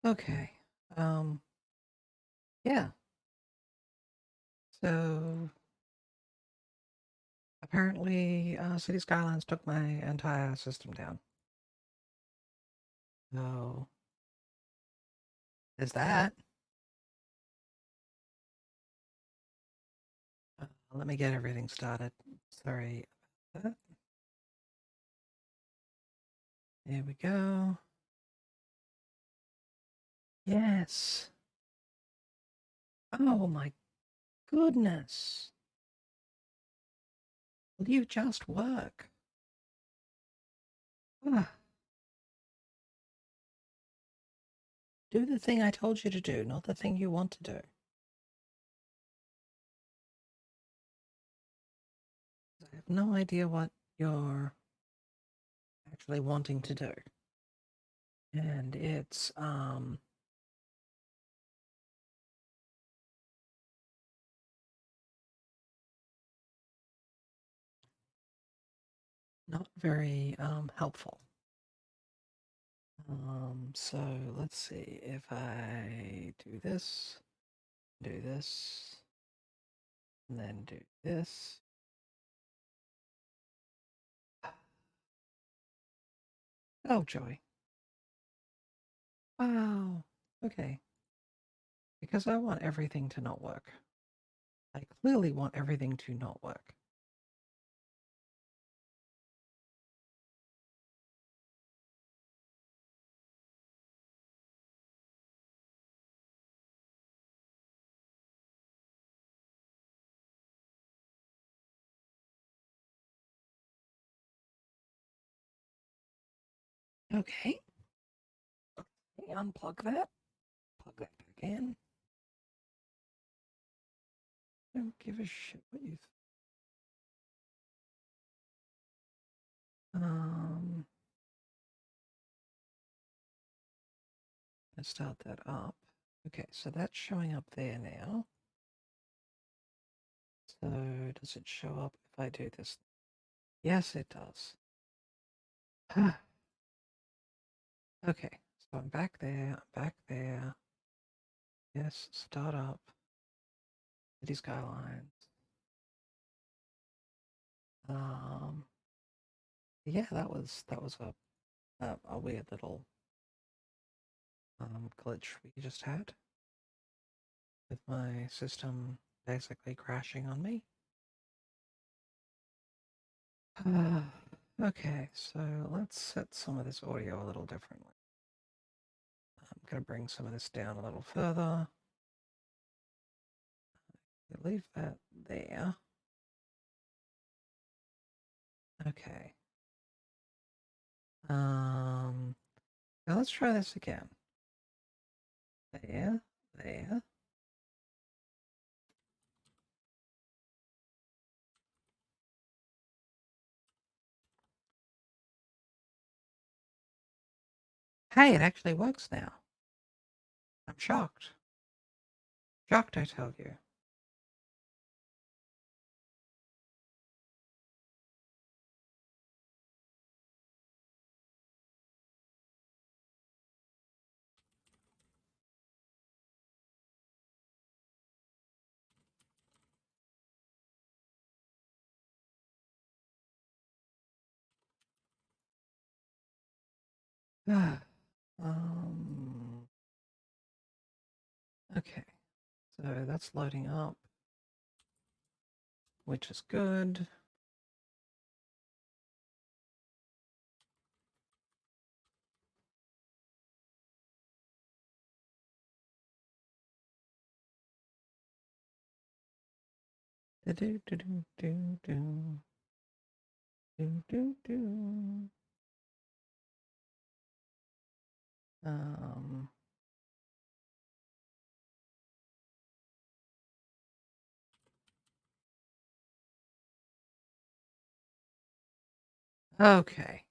Okay. Um, yeah. So apparently, City Skylines took my entire system down. So there's that. Let me get everything started. Sorry about that. There we go. Yes. Oh my goodness. Will you just work? Ah, do the thing I told you to do, not the thing you want to do. I have no idea what you're actually wanting to do. And it's not very helpful. So let's see if I do this, and then do this. Oh, joy. Wow. Okay. Because I want everything to not work. I clearly want everything to not work. Okay. Okay, unplug that. Plug that back in. Don't give a shit what you let's start that up. Okay, so that's showing up there now. So does it show up if I do this? Yes, it does. Okay, so I'm back there, I'm back there. Yes, start up. City Skylines. Um, yeah, that was a weird little glitch we just had with my system basically crashing on me. Okay, so let's set some of this audio a little differently. I'm going to bring some of this down a little further. Leave that there. Okay. Now let's try this again. There, there. Hey, it actually works now. I'm shocked. Shocked, I tell you. um, okay, so that's loading up, which is good. Do do do do do do do do. Um, okay.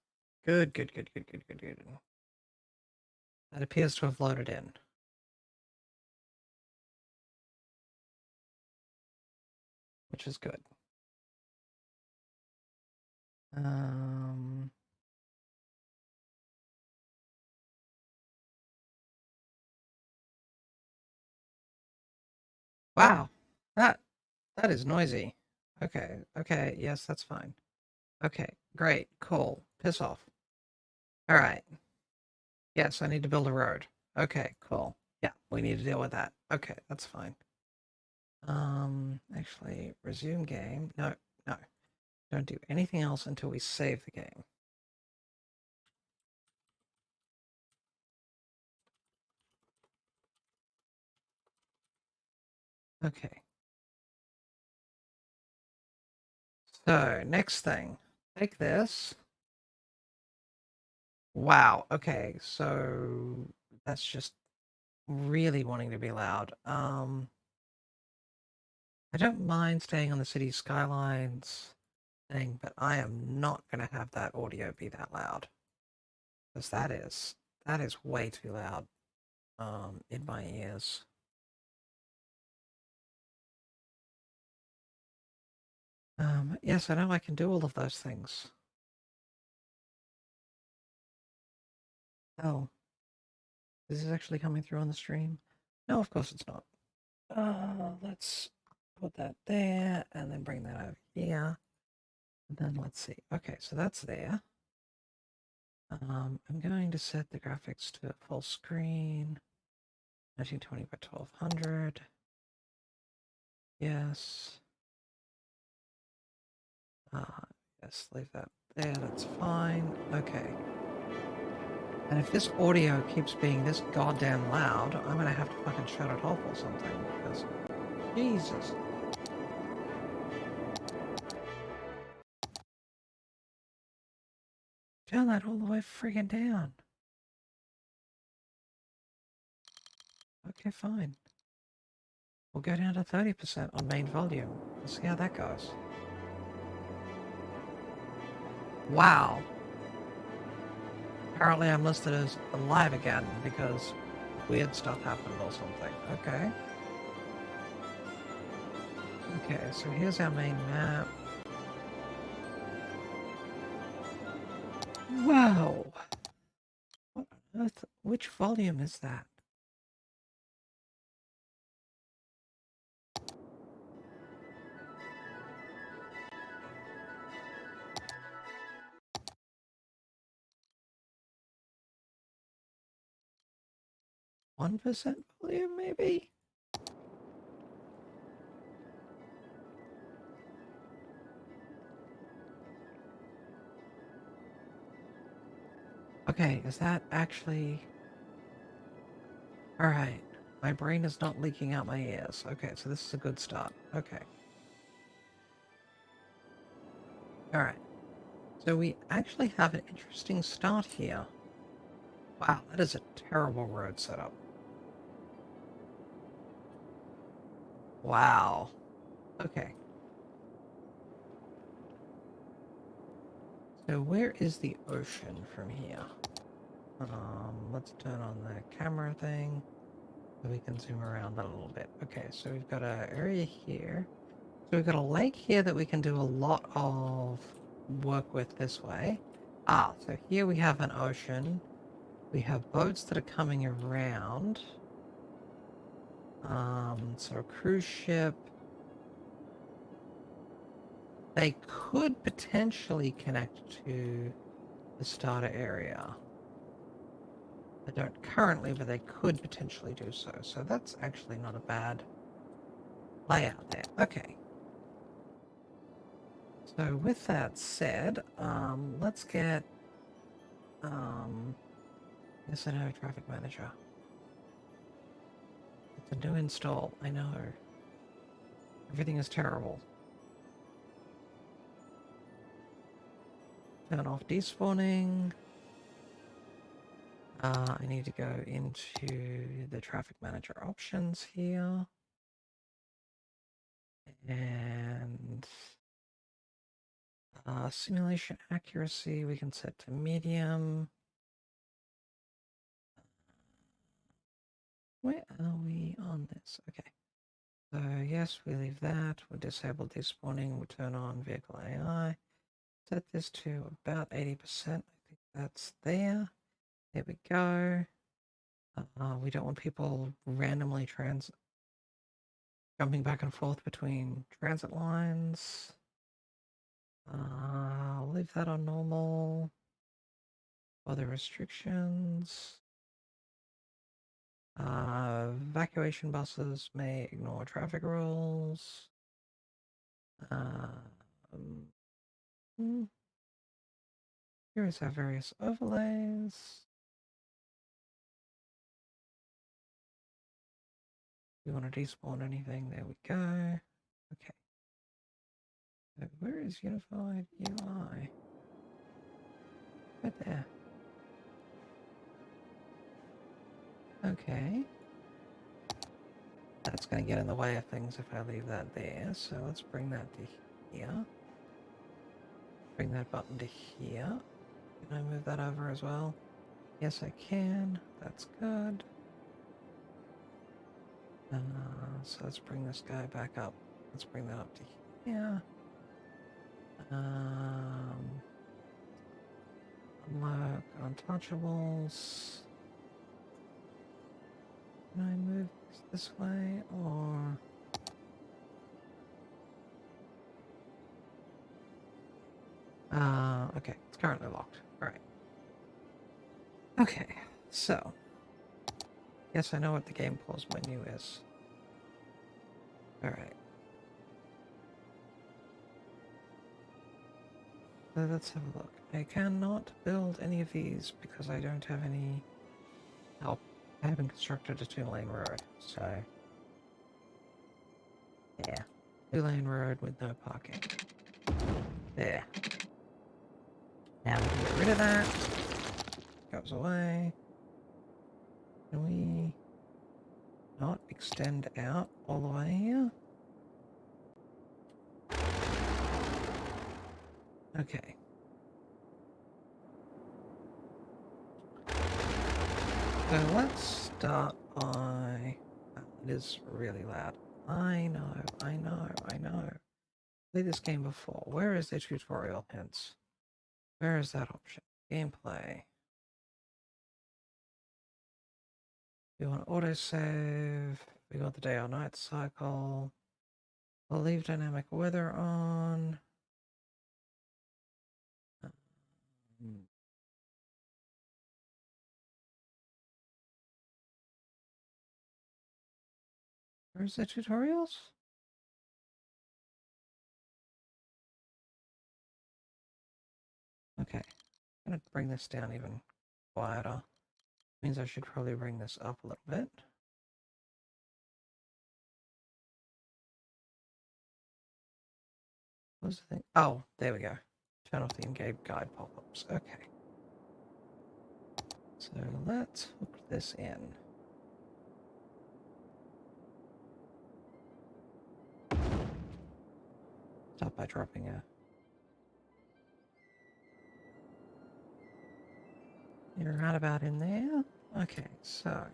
Good, good, good, good, good, good, good. That appears to have loaded in. Which is good. Um, Wow, that that is noisy. Okay, okay, yes, that's fine. Okay, great, cool. Piss off. All right. Yes, I need to build a road. Okay, cool. Yeah, we need to deal with that. Okay, that's fine. Actually, resume game. No, no. Don't do anything else until we save the game. Okay. So, next thing. Take this. Wow. Okay, so that's just really wanting to be loud. I don't mind staying on the city skylines thing, but I am not going to have that audio be that loud. Because that is way too loud in my ears. Yes, I know I can do all of those things. Oh, is this actually coming through on the stream? No, of course it's not. Let's put that there and then bring that over here. And then let's see. Okay, so that's there. I'm going to set the graphics to full screen. 1920 by 1200. Yes. Uh, yes, leave that there. That's fine. Okay. And if this audio keeps being this goddamn loud, I'm gonna have to fucking shut it off or something, because Jesus. Turn that all the way friggin' down. Okay, fine. We'll go down to 30% on main volume. Let's see how that goes. Wow. Apparently I'm listed as alive again because weird stuff happened or something. Okay. Okay, so here's our main map. Wow. What on earth? Which volume is that? %1 volume, maybe? Okay, is that actually... Alright. My brain is not leaking out my ears. Okay, so this is a good start. Okay. Alright. So we actually have an interesting start here. Wow, that is a terrible road setup. Wow. Okay. So where is the ocean from here? Let's turn on the camera thing so we can zoom around that a little bit. Okay, so we've got an area here. So we've got a lake here that we can do a lot of work with this way. Ah, so here we have an ocean. We have boats that are coming around. So a cruise ship. They could potentially connect to the starter area. They don't currently, but they could potentially do so. So that's actually not a bad layout there. Okay. So with that said, let's get, yes, I know, traffic manager. It's a new install, I know. Everything is terrible. Turn off despawning. I need to go into the traffic manager options here. And simulation accuracy, we can set to medium. Where are we on this? Okay. So yes, we leave that. We'll disable despawning. We'll turn on vehicle AI. Set this to about 80%. I think that's there. There we go. We don't want people randomly jumping back and forth between transit lines. I'll leave that on normal. Other restrictions. Evacuation buses may ignore traffic rules. Hmm. Here is our various overlays. You want to despawn anything? There we go. Okay. So where is Unified UI? Right there. Okay. That's going to get in the way of things if I leave that there. So let's bring that to here. Bring that button to here. Can I move that over as well? Yes, I can. That's good. So let's bring this guy back up. Let's bring that up to here. Unlock untouchables. Can I move this way or... okay, it's currently locked. Alright. Okay, so... Yes, I know what the game pause menu is. Alright. So let's have a look. I cannot build any of these because I don't have any help. I haven't constructed a 2-lane road, so... Yeah. 2-lane road with no parking. There. Now we can get rid of that. Goes away. Can we not extend out all the way here? Okay. So let's start by... it is really loud. I know. Played this game before. Where is the tutorial hints? Where is that option? Gameplay. We want autosave. We got the day or night cycle. We'll leave dynamic weather on. Where's the tutorials? Okay. I'm gonna bring this down even quieter. Means I should probably bring this up a little bit. What's the thing? Oh, there we go. Turn off the in-game guide pop-ups. Okay. So let's hook this in. Start by dropping a... You're right about in there? Okay, so...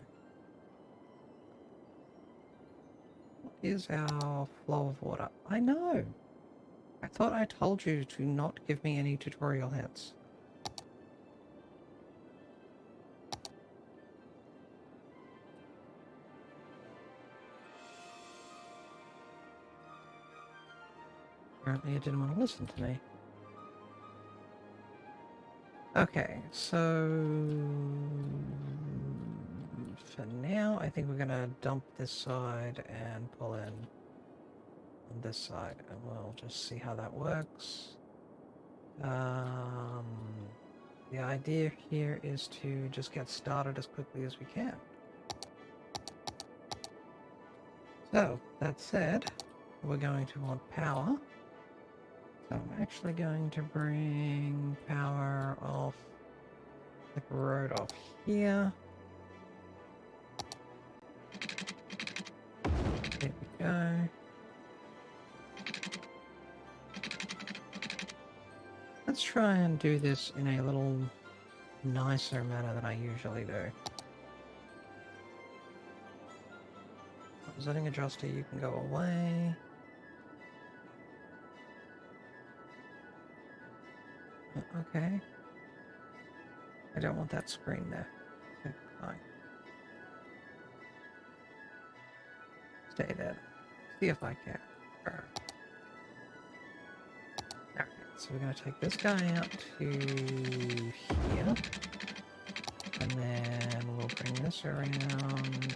What is our flow of water? I know! I thought I told you to not give me any tutorial hints. Apparently it didn't want to listen to me. Okay, so... For now, I think we're gonna dump this side and pull in on this side, and we'll just see how that works. The idea here is to just get started as quickly as we can. So, that said, we're going to want power. So I'm actually going to bring power off the road off here. There we go. Let's try and do this in a little nicer manner than I usually do. Setting adjuster, you can go away. Okay. I don't want that screen there. Okay, fine. Stay there. See if I can. Alright, so we're going to take this guy out to here. And then we'll bring this around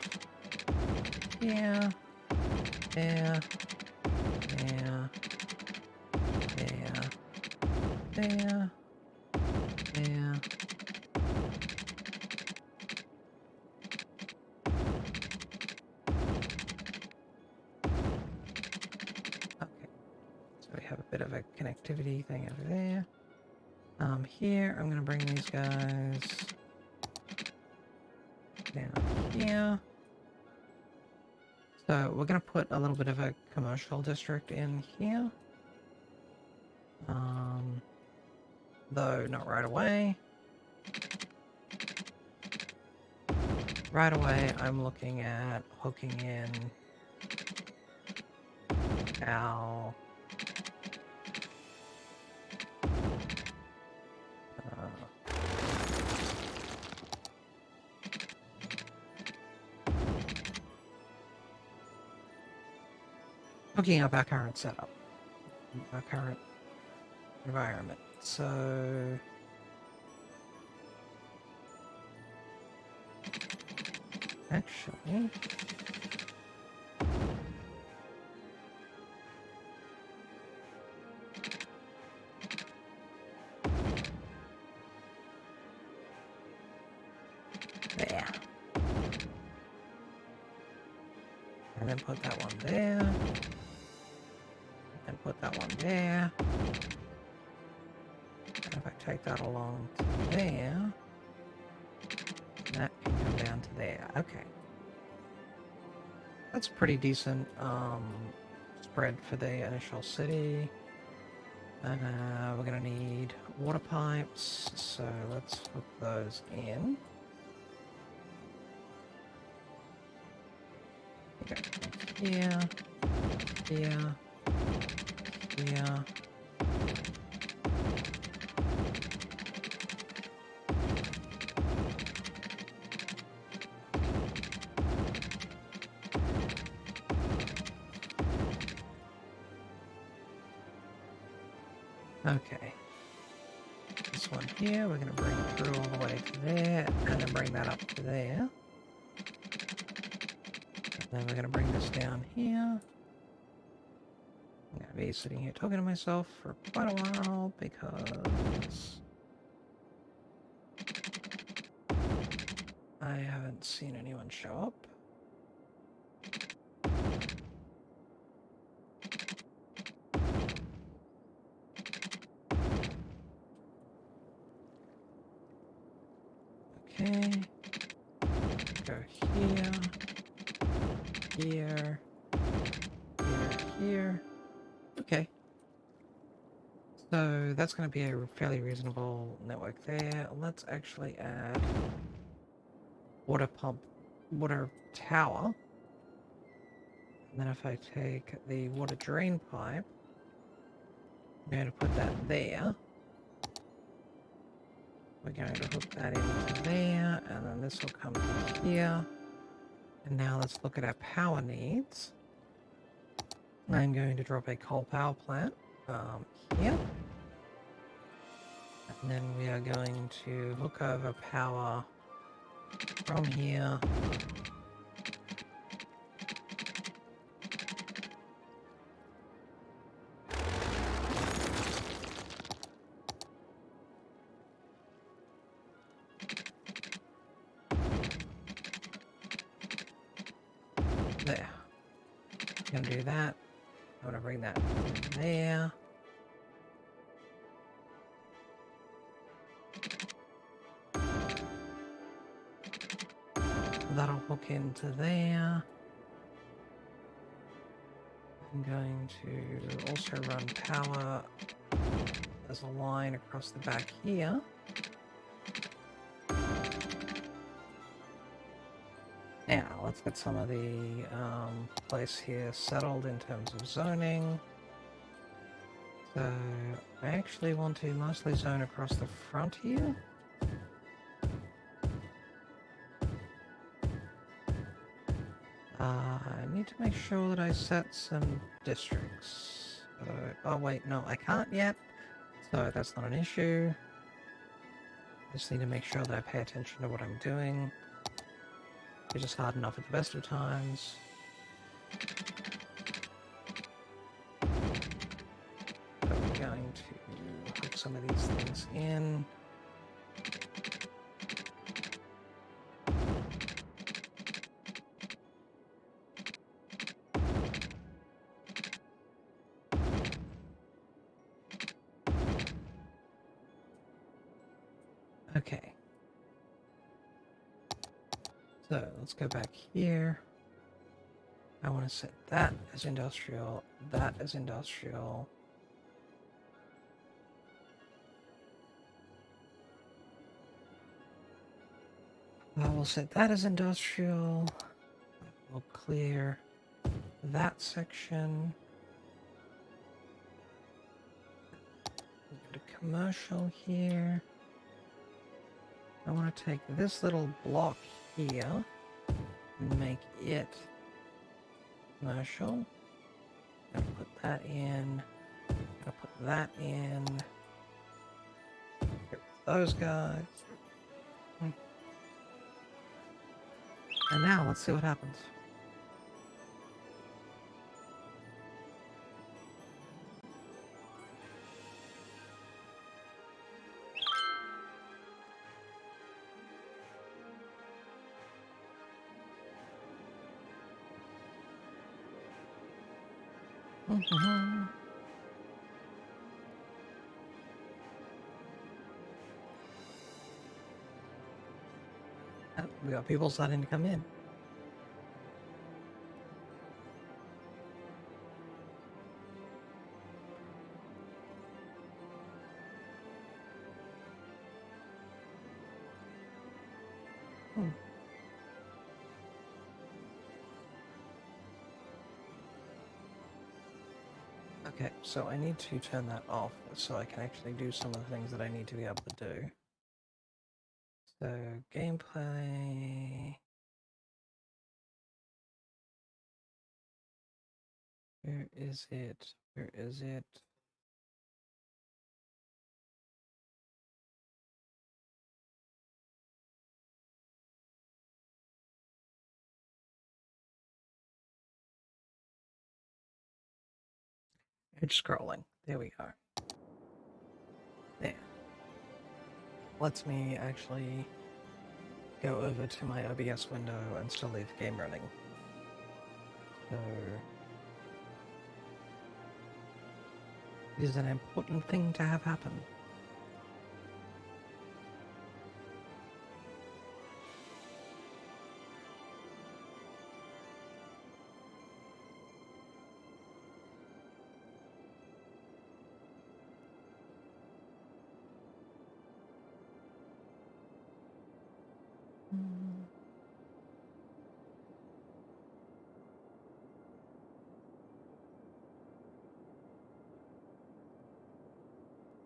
here, there, there, there, there, there. Okay, so we have a bit of a connectivity thing over there. Here, I'm going to bring these guys down here. So we're going to put a little bit of a commercial district in here. Though not right away. Right away, I'm looking at hooking in our hooking up our current setup, our current environment. So actually, there, and then put that one there, and put that one there. And if I take that along to there, that can come down to there. Okay. That's pretty decent spread for the initial city. We're going to need water pipes, so let's hook those in. Okay. Here, here, here. Okay. This one here, we're going to bring through all the way to there, and then bring that up to there. And then we're going to bring this down here. I'm going to be sitting here talking to myself for quite a while, because I haven't seen anyone show up. Okay, go here, here, here, here. Okay. So that's going to be a fairly reasonable network there. Let's actually add water tower. And then if I take the water drain pipe, I'm going to put that there. We're going to hook that into there, and then this will come to here. And now let's look at our power needs. I'm going to drop a coal power plant here. And then we are going to hook over power from here. There. Gonna do that. I'm gonna bring that there. That'll hook into there. I'm going to also run power as a line across the back here. Now, let's get some of the place here settled in terms of zoning. So, I actually want to mostly zone across the front here. I need to make sure that I set some districts. Oh wait, no, I can't yet, so that's not an issue. I just need to make sure that I pay attention to what I'm doing. It's just hard enough at the best of times. So we're going to hook some of these things in. Okay. So let's go back here. I want to set that as industrial, that as industrial. We'll set that as industrial. We'll clear that section. We'll go to commercial here. I want to take this little block here and make it commercial. Gonna put that in. Gonna put that in. Get rid of those guys. And now let's see what happens. We got people starting to come in. Okay, so I need to turn that off so I can actually do some of the things that I need to be able to do. So, gameplay. Where is it? Where is it? It's scrolling. There we go. There. Lets me actually go over to my OBS window and still leave the game running. So, it is an important thing to have happen.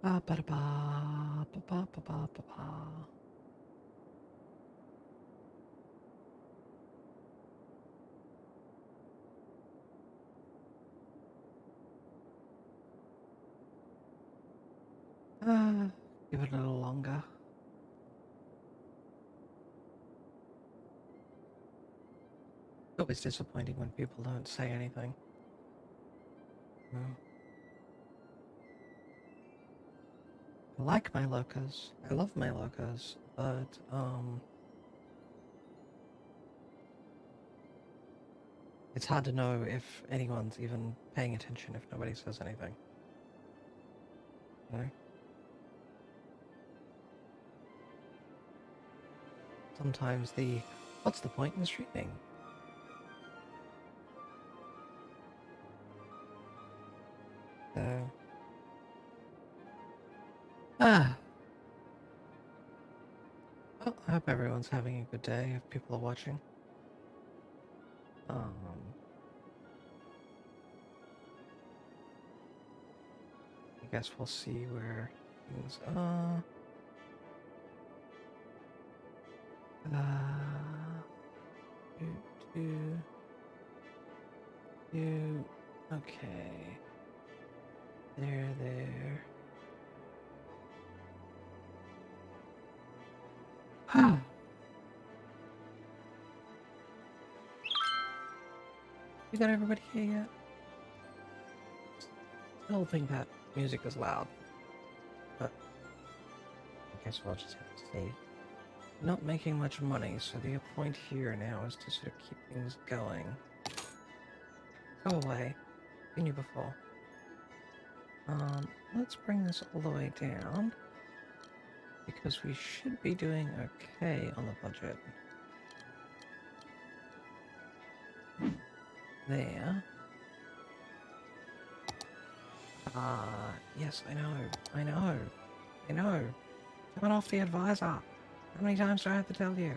Ba ba ba ba ba ba ba ba ba. Give it a little longer. It's always disappointing when people don't say anything. I like my locals. I love my locals, but it's hard to know if anyone's even paying attention if nobody says anything. You know? Sometimes what's the point in streaming? So, well, I hope everyone's having a good day if people are watching. I guess we'll see where things are. Do, do. You... Okay. There. You got everybody here yet? Still think that music is loud. But I guess we'll just have to see. Not making much money, so the point here now is to sort of keep things going. Go away. Seen you before. Let's bring this all the way down. Because we should be doing okay on the budget. There. Yes, I know. Turn off the advisor. How many times do I have to tell you?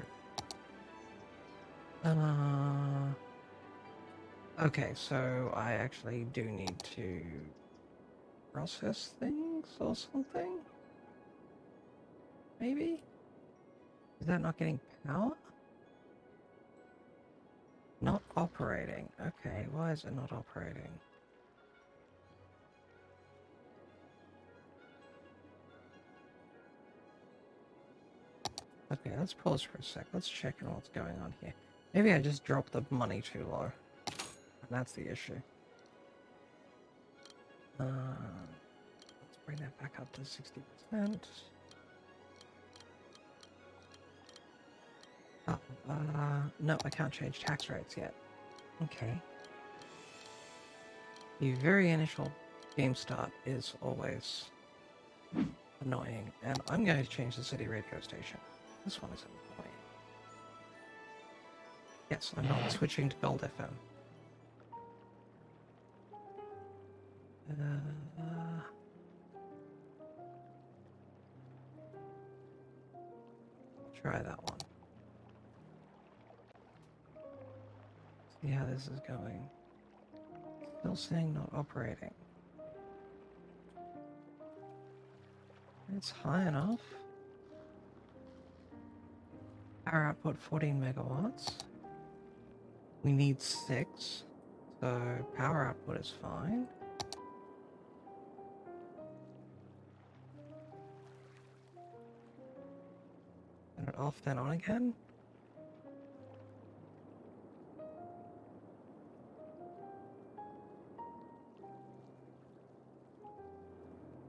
Okay, so I actually do need to process things or something? Maybe? Is that not getting power? Not operating. Okay, why is it not operating? Okay, let's pause for a sec. Let's check on what's going on here. Maybe I just dropped the money too low. And that's the issue. Let's bring that back up to 60%. No, I can't change tax rates yet. Okay. The very initial game start is always annoying, and I'm going to change the city radio station. This one is annoying. Yes, I'm not switching to Gold FM. Try that one. See how this is going. Still saying not operating. It's high enough. Power output 14 megawatts. We need 6, so power output is fine. Turn it off, then on again.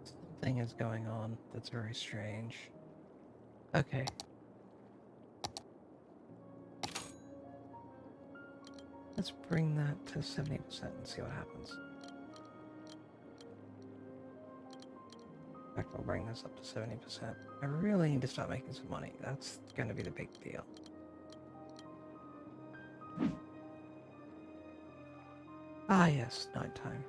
Something is going on that's very strange. Okay. Let's bring that to 70% and see what happens. In fact, I'll bring this up to 70%. I really need to start making some money. That's going to be the big deal. Ah, yes, nighttime.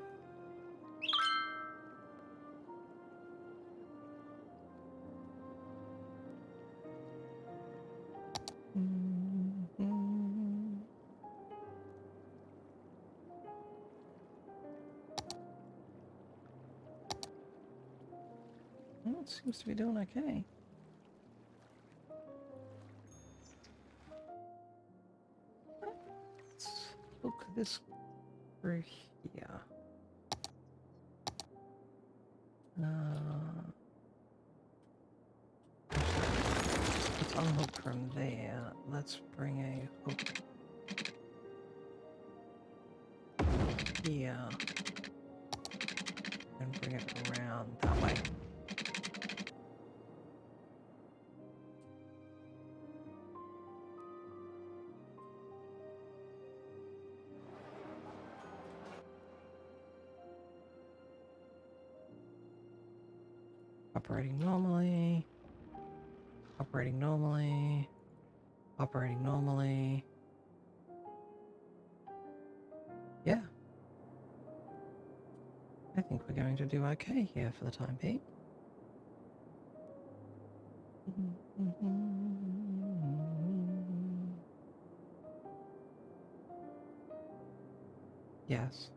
Well, it seems to be doing okay. Let's look this through here. Let's unhook from there. Let's bring a hook here and bring it around that way. Operating normally. Operating normally. Operating normally. Yeah. I think we're going to do okay here for the time being. Yes.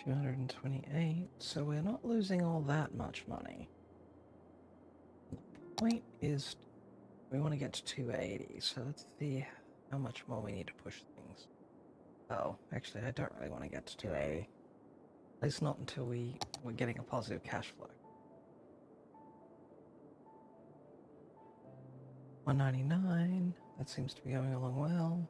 228, so we're not losing all that much money. The point is, we want to get to 280, so let's see how much more we need to push things. Oh, actually, I don't really want to get to 280. At least not until we're getting a positive cash flow. 199, that seems to be going along well.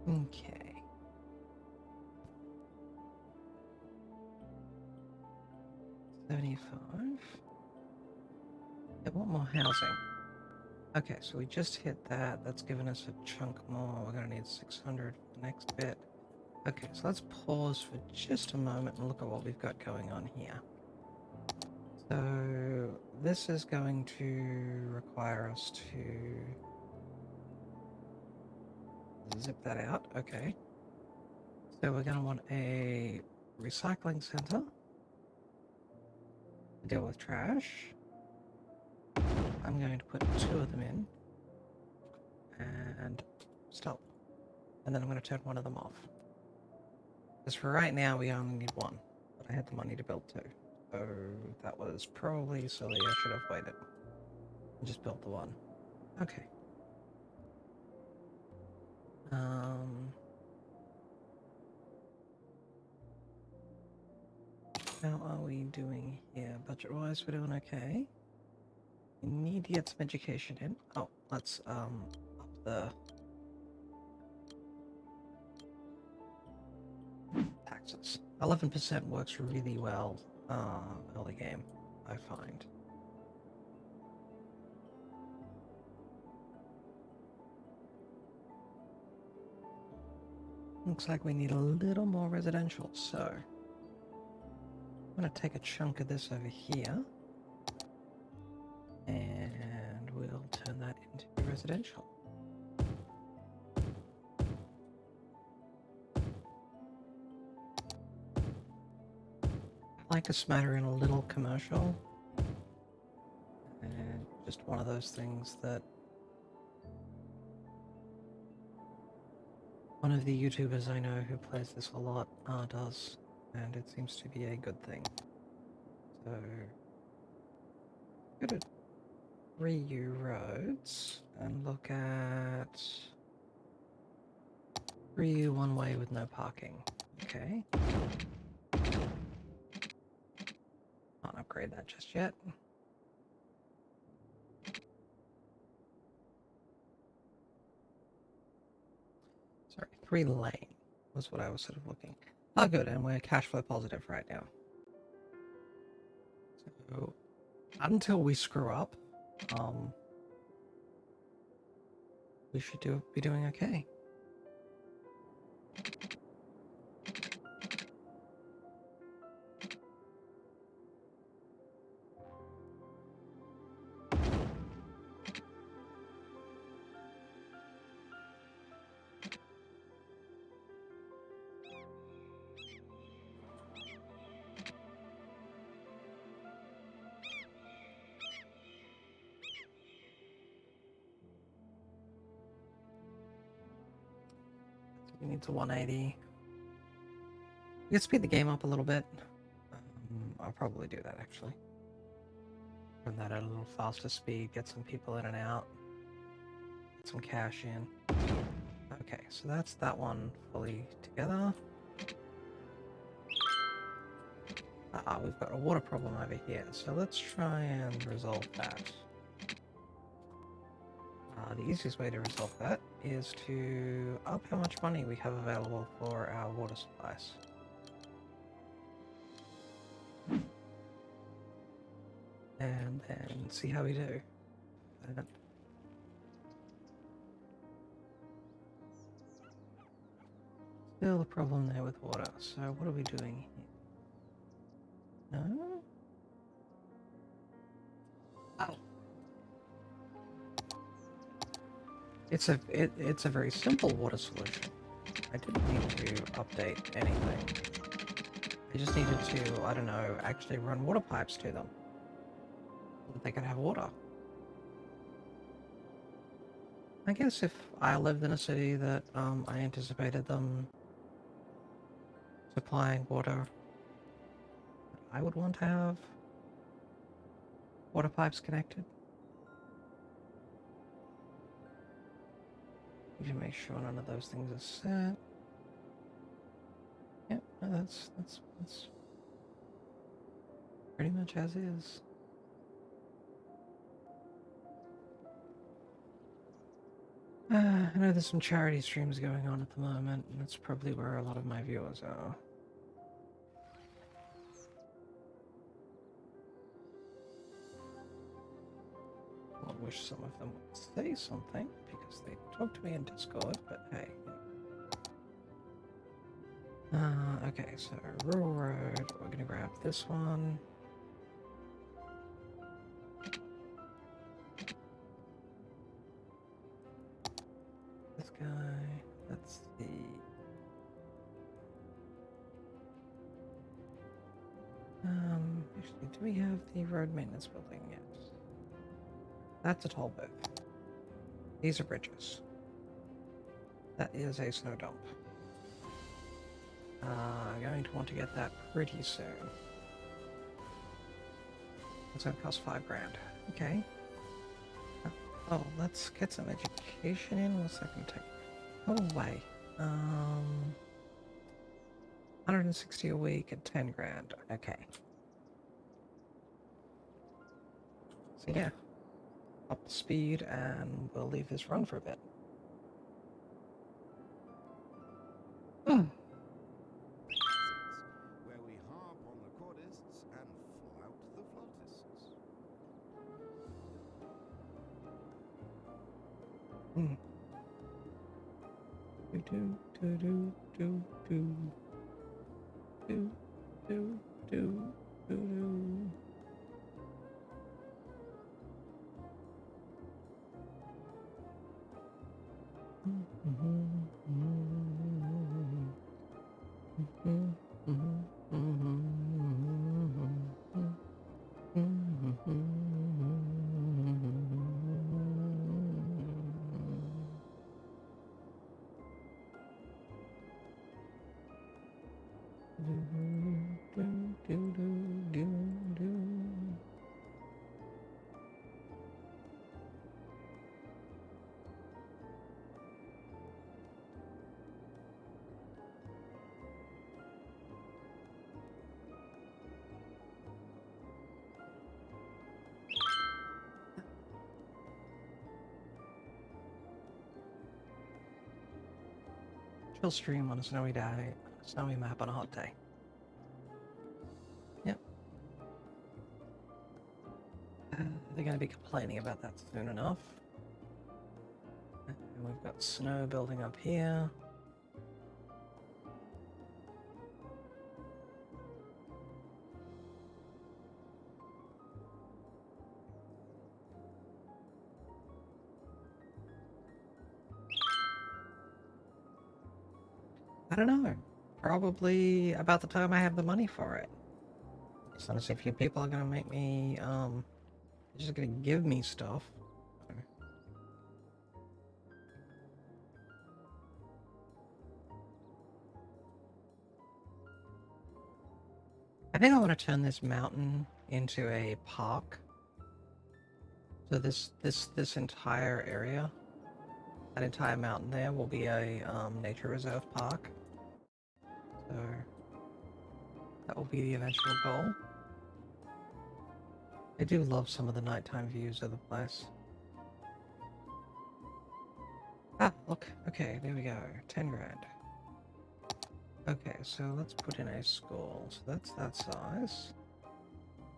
Okay. $75. Yeah, what more housing? Okay, so we just hit that. That's given us a chunk more. We're going to need 600 for the next bit. Okay, so let's pause for just a moment and look at what we've got going on here. So this is going to require us to zip that out. Okay. So we're going to want a recycling center to deal with trash. I'm going to put 2 of them in and stop. And then I'm going to turn one of them off. Because for right now, we only need 1. But I had the money to build 2. So that was probably silly. I should have waited. And just built the 1. Okay. How are we doing here? Budget-wise, we're doing okay. We need to get some education in. Oh, let's up the taxes. 11% works really well early game, I find. Looks like we need a little more residential, so I'm going to take a chunk of this over here and we'll turn that into residential. I like a smattering a little commercial, and just one of those things that one of the YouTubers I know who plays this a lot does, and it seems to be a good thing. So, go to Ryu roads and look at Ryu one way with no parking. Okay. Can't upgrade that just yet. Sorry, 3 lane was what I was sort of looking. Oh, good, and we're cash flow positive right now. So, until we screw up, we should be doing okay. We need to 180. We can speed the game up a little bit. I'll probably do that actually. Run that at a little faster speed, get some people in and out, get some cash in. Okay, so that's that one fully together. We've got a water problem over here, so let's try and resolve that. The easiest way to resolve that is to up how much money we have available for our water supplies. And then see how we do. Still a problem there with water, so what are we doing here? No? Oh. It's a very simple water solution. I didn't need to update anything. I just needed to, I don't know, actually run water pipes to them. So that they could have water. I guess if I lived in a city that I anticipated them supplying water, I would want to have water pipes connected. Need to make sure none of those things are set. Yep, no, that's pretty much as is. I know there's some charity streams going on at the moment, and that's probably where a lot of my viewers are. I wish some of them would say something, because they talk to me in Discord, but hey. Okay, so rural road, we're gonna grab this one. This guy, that's the... actually, do we have the road maintenance building yet? That's a toll booth. These are bridges. That is a snow dump. Going to want to get that pretty soon. It's gonna cost $5 grand. Okay. Oh, let's get some education in. What's that gonna take? Oh, way. 160 a week at 10 grand. Okay. So yeah, up the speed, and we'll leave this run for a bit. Where we harp on the chordists and flout the flautists. Do do do do do do do do do do. Chill stream on a snowy day, snowy map on a hot day. Yep. They're going to be complaining about that soon enough. And we've got snow building up here. I don't know. Probably about the time I have the money for it. As long as a few people are gonna make me, just gonna give me stuff. I think I want to turn this mountain into a park. So this entire area, that entire mountain there, will be a nature reserve park. So That will be the eventual goal. I do love some of the nighttime views of the place. Ah, look. Okay, there we go. 10 grand. Okay, so let's put in a school. So that's that size.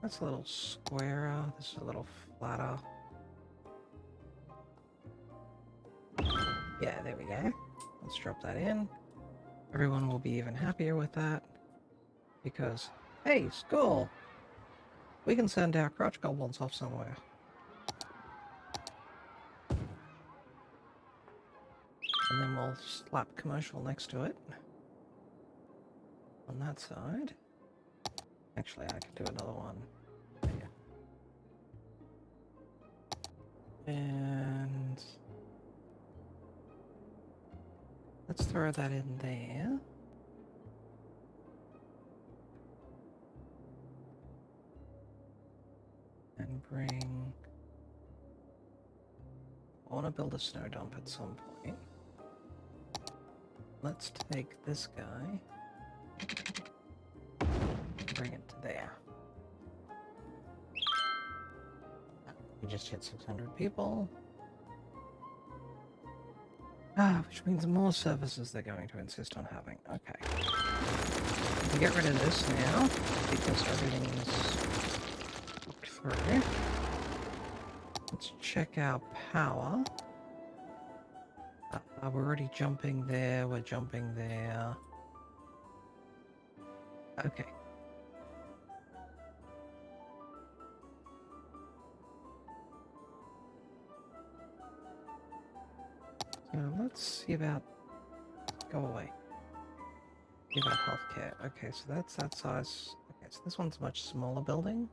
That's a little squarer. This is a little flatter. Yeah, there we go. Let's drop that in. Everyone will be even happier with that. Because, hey, school! We can send our crotch goblins off somewhere. And then we'll slap commercial next to it. On that side. Actually, I could do another one. Yeah. And let's throw that in there. And bring... I want to build a snow dump at some point. Let's take this guy. Bring it to there. We just hit 600 people. Ah, which means more services they're going to insist on having. Okay. We can get rid of this now, because everything's booked through. Let's check our power. We're already jumping there, we're jumping there. Okay. So let's see about... Go away. See about healthcare. Okay, so that's that size. Okay, so this one's a much smaller building.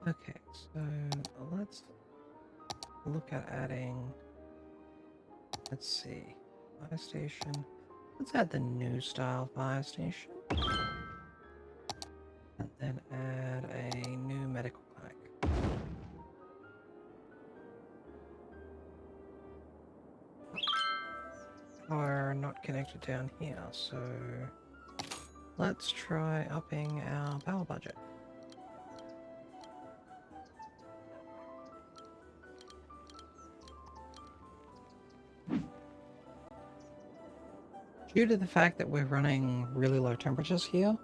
Okay, so let's look at adding... Let's see. Fire station. Let's add the new style fire station. And then add a new medical clinic. Power not connected down here, so let's try upping our power budget. Due to the fact that we're running really low temperatures here,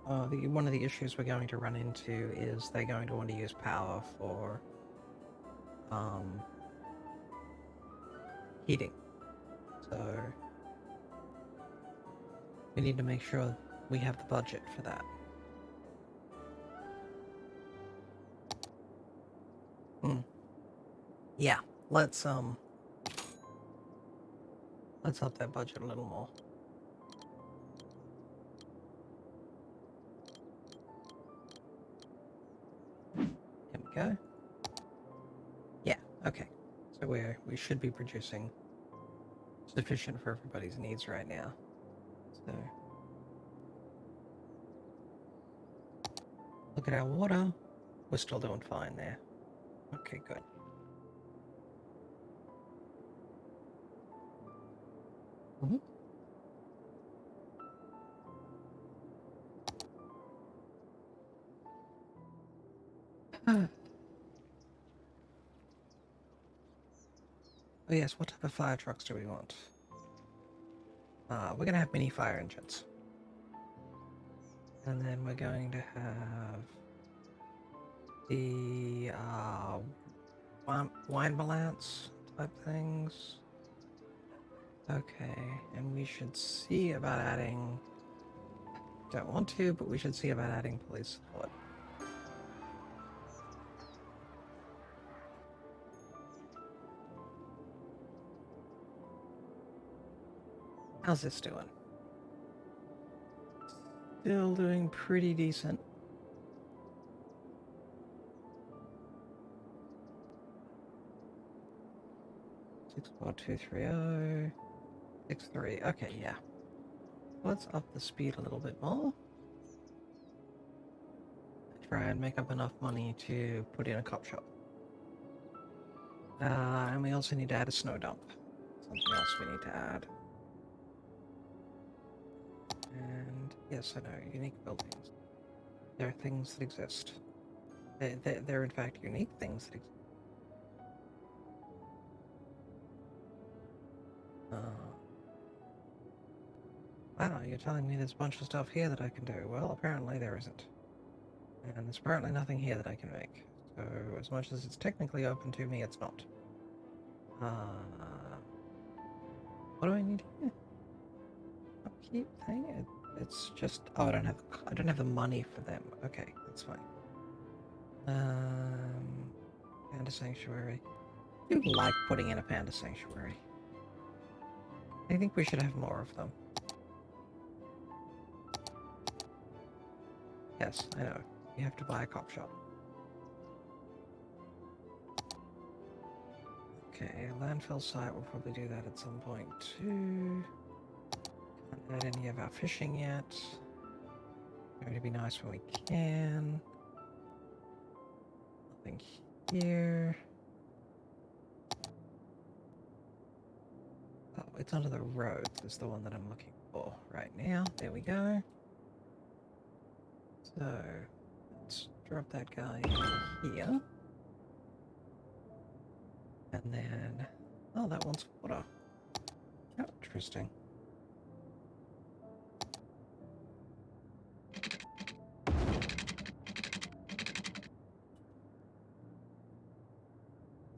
one of the issues we're going to run into is they're going to want to use power for heating. So we need to make sure we have the budget for that. Yeah, let's up that budget a little more. There we go. Yeah, okay. So we should be producing sufficient for everybody's needs right now. So look at our water. We're still doing fine there. Okay, good. Oh yes, what type of fire trucks do we want? We're gonna have mini fire engines. And then we're going to have the wine balance type things. Okay, and we should see about adding... Don't want to, but we should see about adding police support. How's this doing? Still doing pretty decent. Six 4 2 3 0 6 3. Okay, yeah. Let's up the speed a little bit more. Try and make up enough money to put in a cop shop. And we also need to add a snow dump. So something else we need to add. And yes, I know, unique buildings. There are things that exist. They're in fact unique things that exist. Wow, you're telling me there's a bunch of stuff here that I can do. Well, apparently there isn't. And there's apparently nothing here that I can make. So, as much as it's technically open to me, it's not. What do I need here? Upkeep thing? It's just... Oh, I don't have the money for them. Okay, that's fine. Panda Sanctuary. I do like putting in a Panda Sanctuary. I think we should have more of them. Yes, I know. You have to buy a cop shop. Okay, landfill site, we'll probably do that at some point too. Can't add any of our fishing yet. Going to be nice when we can. Nothing here. Oh, it's under the roads is the one that I'm looking for right now. There we go. So, let's drop that guy in here. And then... Oh, that one's water. Oh, interesting.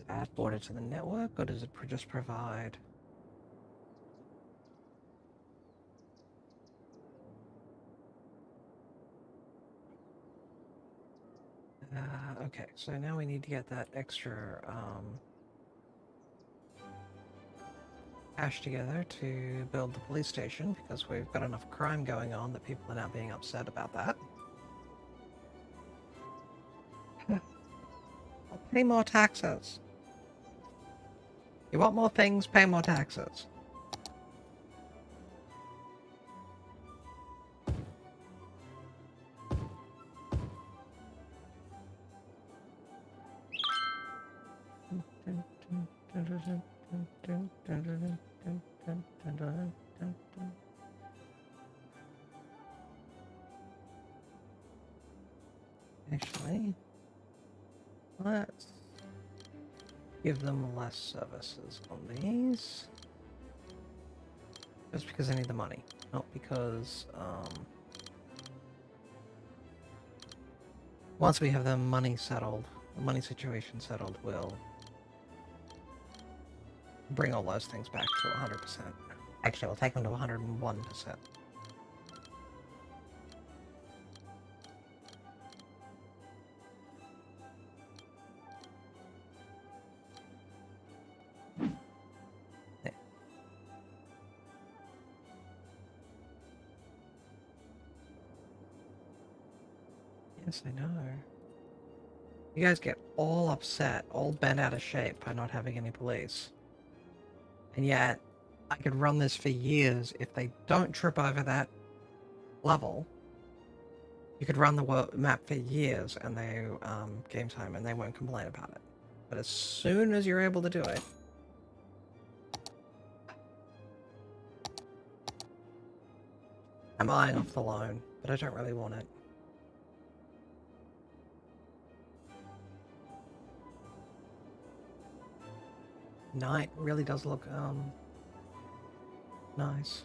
Add water to the network, or does it just provide... okay, so now we need to get that extra cash together to build the police station, because we've got enough crime going on that people are now being upset about that. I'll pay more taxes. You want more things, pay more taxes. Actually, let's give them less services on these. Just because I need the money, not because, once we have the money settled, the money situation settled, we'll bring all those things back to 100%. Actually, we'll take them to 101%. Yes, I know. You guys get all upset, all bent out of shape by not having any police. And yet, I could run this for years if they don't trip over that level. You could run the map for years and they, game time, and they won't complain about it. But as soon as you're able to do it... I'm eyeing off the loan, but I don't really want it. Night really does look, nice.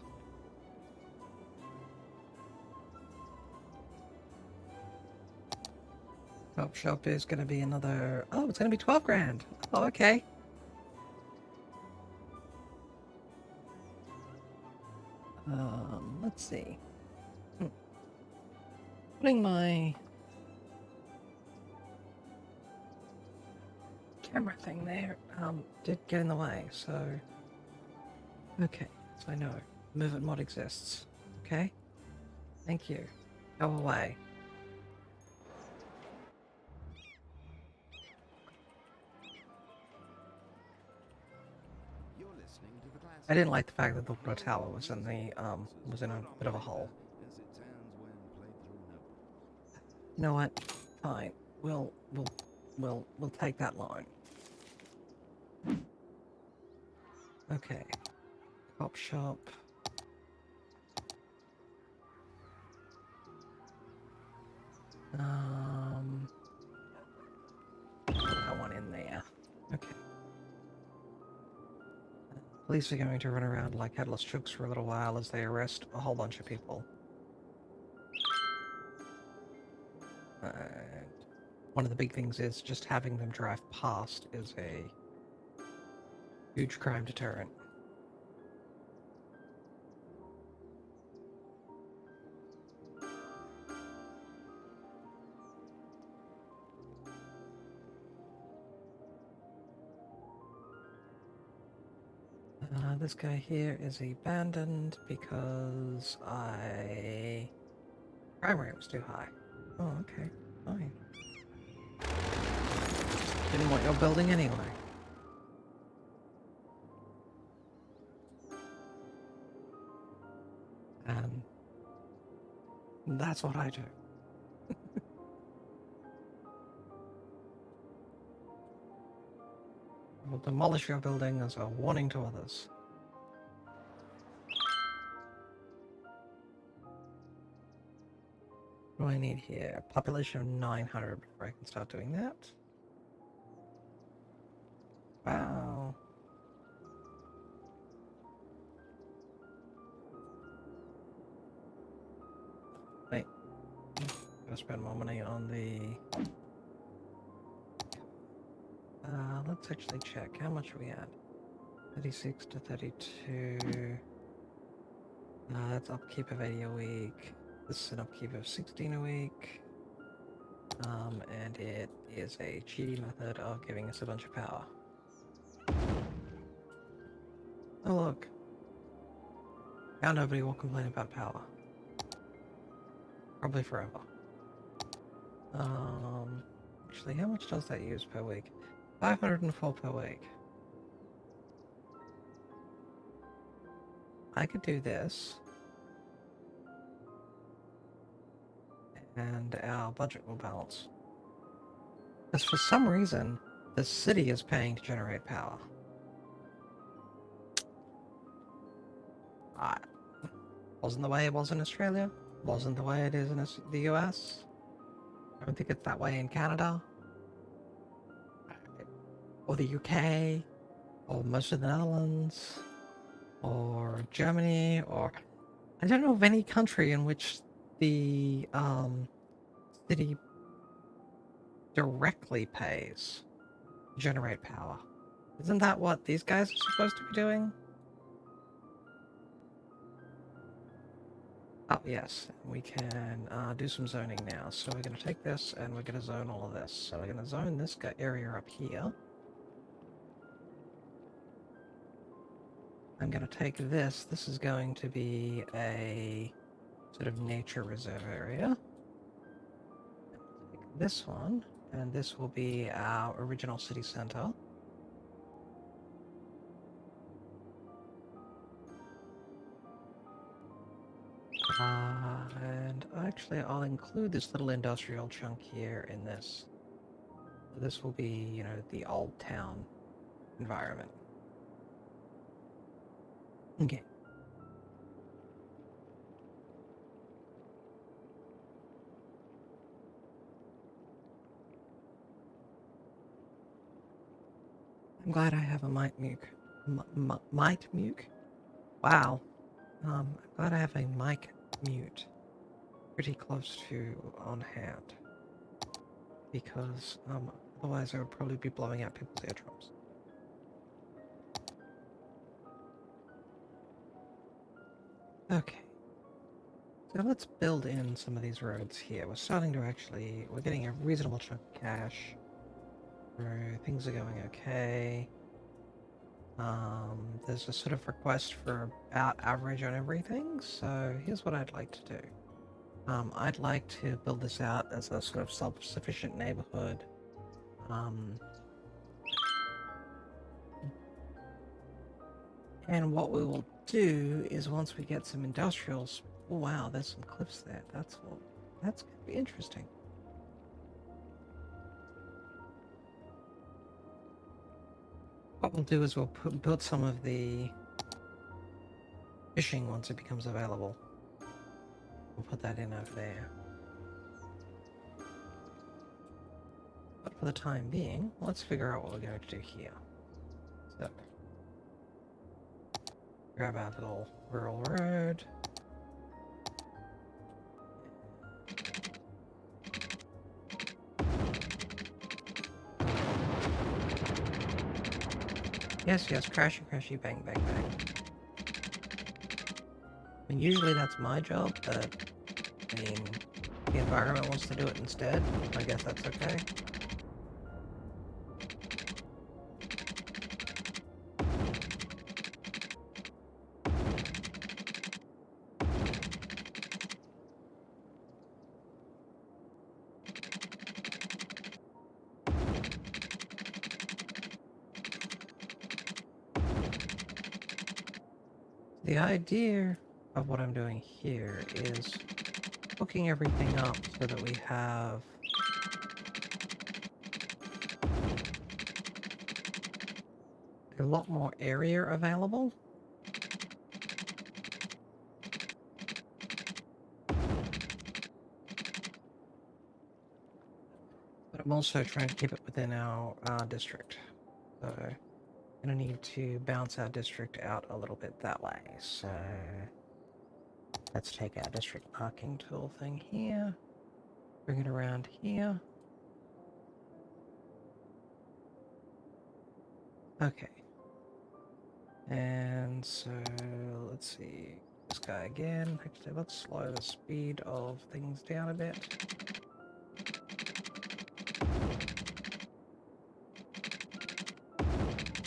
Top shop is going to be another... Oh, it's going to be 12 grand. Oh, okay. Let's see. Putting my camera thing there, did get in the way, so... Okay, so I know. Movement mod exists. Okay? Thank you. Go away. You're listening to the classic. I didn't like the fact that the water tower was in the, was in a bit of a hole. As it sounds when played through no. You know what? Fine. We'll take that line. Okay, Cop shop. That one in there. Okay. Police are going to run around like headless chooks for a little while as they arrest a whole bunch of people. One of the big things is just having them drive past is a huge crime deterrent. This guy here is abandoned because crime rate was too high. Oh, okay, fine. Didn't want your building anyway. And that's what I do. I will demolish your building as a warning to others. What do I need here? Population of 900 before I can start doing that. Wow. Wait. Gotta spend more money on the... let's actually check. How much are we at? 36 to 32. That's upkeep of 80 a week. This is an upkeep of 16 a week. And it is a cheaty method of giving us a bunch of power. Oh look. Now nobody will complain about power. Probably forever. Actually, how much does that use per week? 504 per week. I could do this. And our budget will balance. Because for some reason, the city is paying to generate power. Wasn't the way it was in Australia. Wasn't the way it is in the US. I don't think it's that way in Canada. Or the UK. Or most of the Netherlands. Or Germany. Or... I don't know of any country in which the city directly pays to generate power. Isn't that what these guys are supposed to be doing? Oh, yes, we can do some zoning now. So we're going to take this and we're going to zone all of this. So we're going to zone this area up here. I'm going to take this. This is going to be a sort of nature reserve area. Take this one, and this will be our original city center. And actually, I'll include this little industrial chunk here in this. This will be, you know, the old town environment. Okay. I'm glad I have a mic mute. Wow. I'm glad I have a mic mute pretty close to on hand. Because otherwise I would probably be blowing out people's eardrums. Okay. So let's build in some of these roads here. We're starting to actually... We're getting a reasonable chunk of cash. Things are going okay. There's a sort of request for about average on everything, so here's what I'd like to do. I'd like to build this out as a sort of self-sufficient neighborhood. And what we will do is once we get some industrials... Oh, wow, there's some cliffs there. That's going to be interesting. What we'll do is we'll put some of the fishing once it becomes available. We'll put that in over there. But for the time being, let's figure out what we're going to do here. So, grab our little rural road. Yes, crashy, crashy, bang, bang, bang. I mean, usually that's my job, but, I mean, the environment wants to do it instead. I guess that's okay. The idea of what I'm doing here is hooking everything up so that we have a lot more area available. But I'm also trying to keep it within our district. So I'm going to need to bounce our district out a little bit that way. So let's take our district marking tool thing here, bring it around here. Okay. And so let's see this guy again. Actually, let's slow the speed of things down a bit.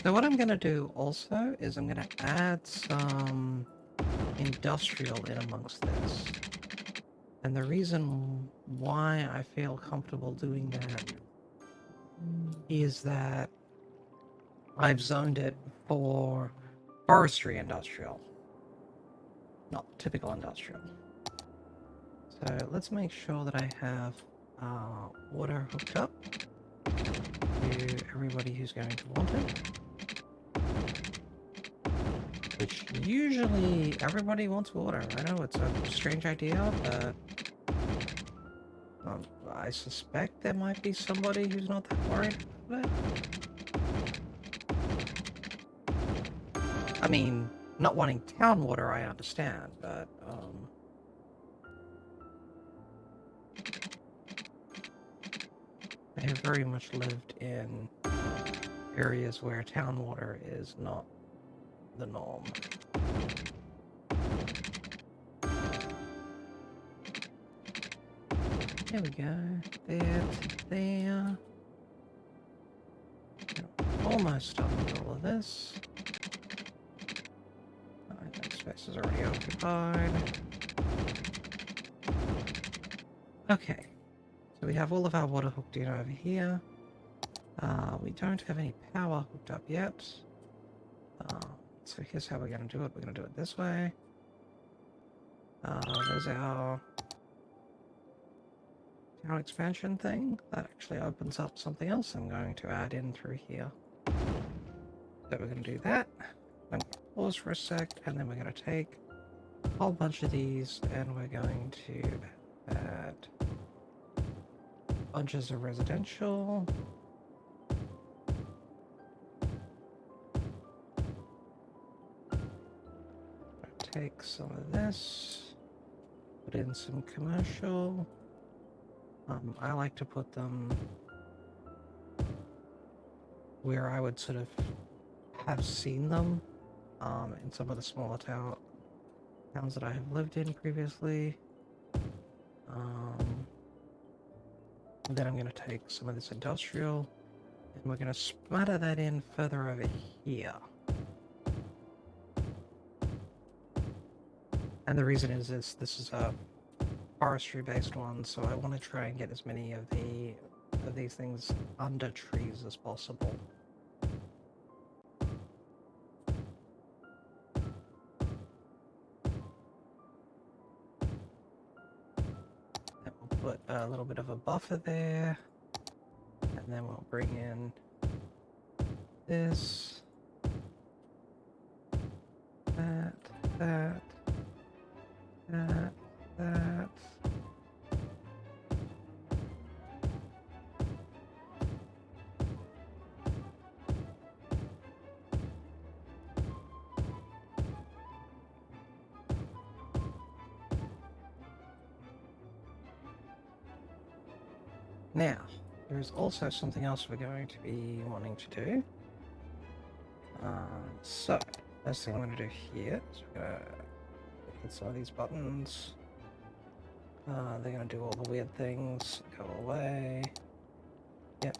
So what I'm going to do also is I'm going to add some industrial in amongst this. And the reason why I feel comfortable doing that is that I've zoned it for forestry industrial, not typical industrial. So let's make sure that I have water hooked up to everybody who's going to want it. Which usually everybody wants water. I know it's a strange idea, but I suspect there might be somebody who's not that worried about it. I mean, not wanting town water, I understand, but I have very much lived in areas where town water is not the norm. There we go. There. Almost done with all of this. That space is already occupied. Okay. So we have all of our water hooked in over here. We don't have any power hooked up yet. So here's how we're going to do it. We're going to do it this way. There's our town expansion thing. That actually opens up something else I'm going to add in through here. So we're going to do that. I'm going to pause for a sec, and then we're going to take a whole bunch of these, and we're going to add bunches of residential. Take some of this, put in some commercial. I like to put them where I would sort of have seen them in some of the smaller towns that I have lived in previously. And then I'm going to take some of this industrial, and we're going to splatter that in further over here. And the reason is this is a forestry-based one, so I want to try and get as many of these things under trees as possible. And we'll put a little bit of a buffer there, and then we'll bring in this, that. that, that, that. Now, there is also something else we're going to be wanting to do. So, first thing I'm going to do here is we're going to hit some of these buttons. They're going to do all the weird things. Go away. Yep.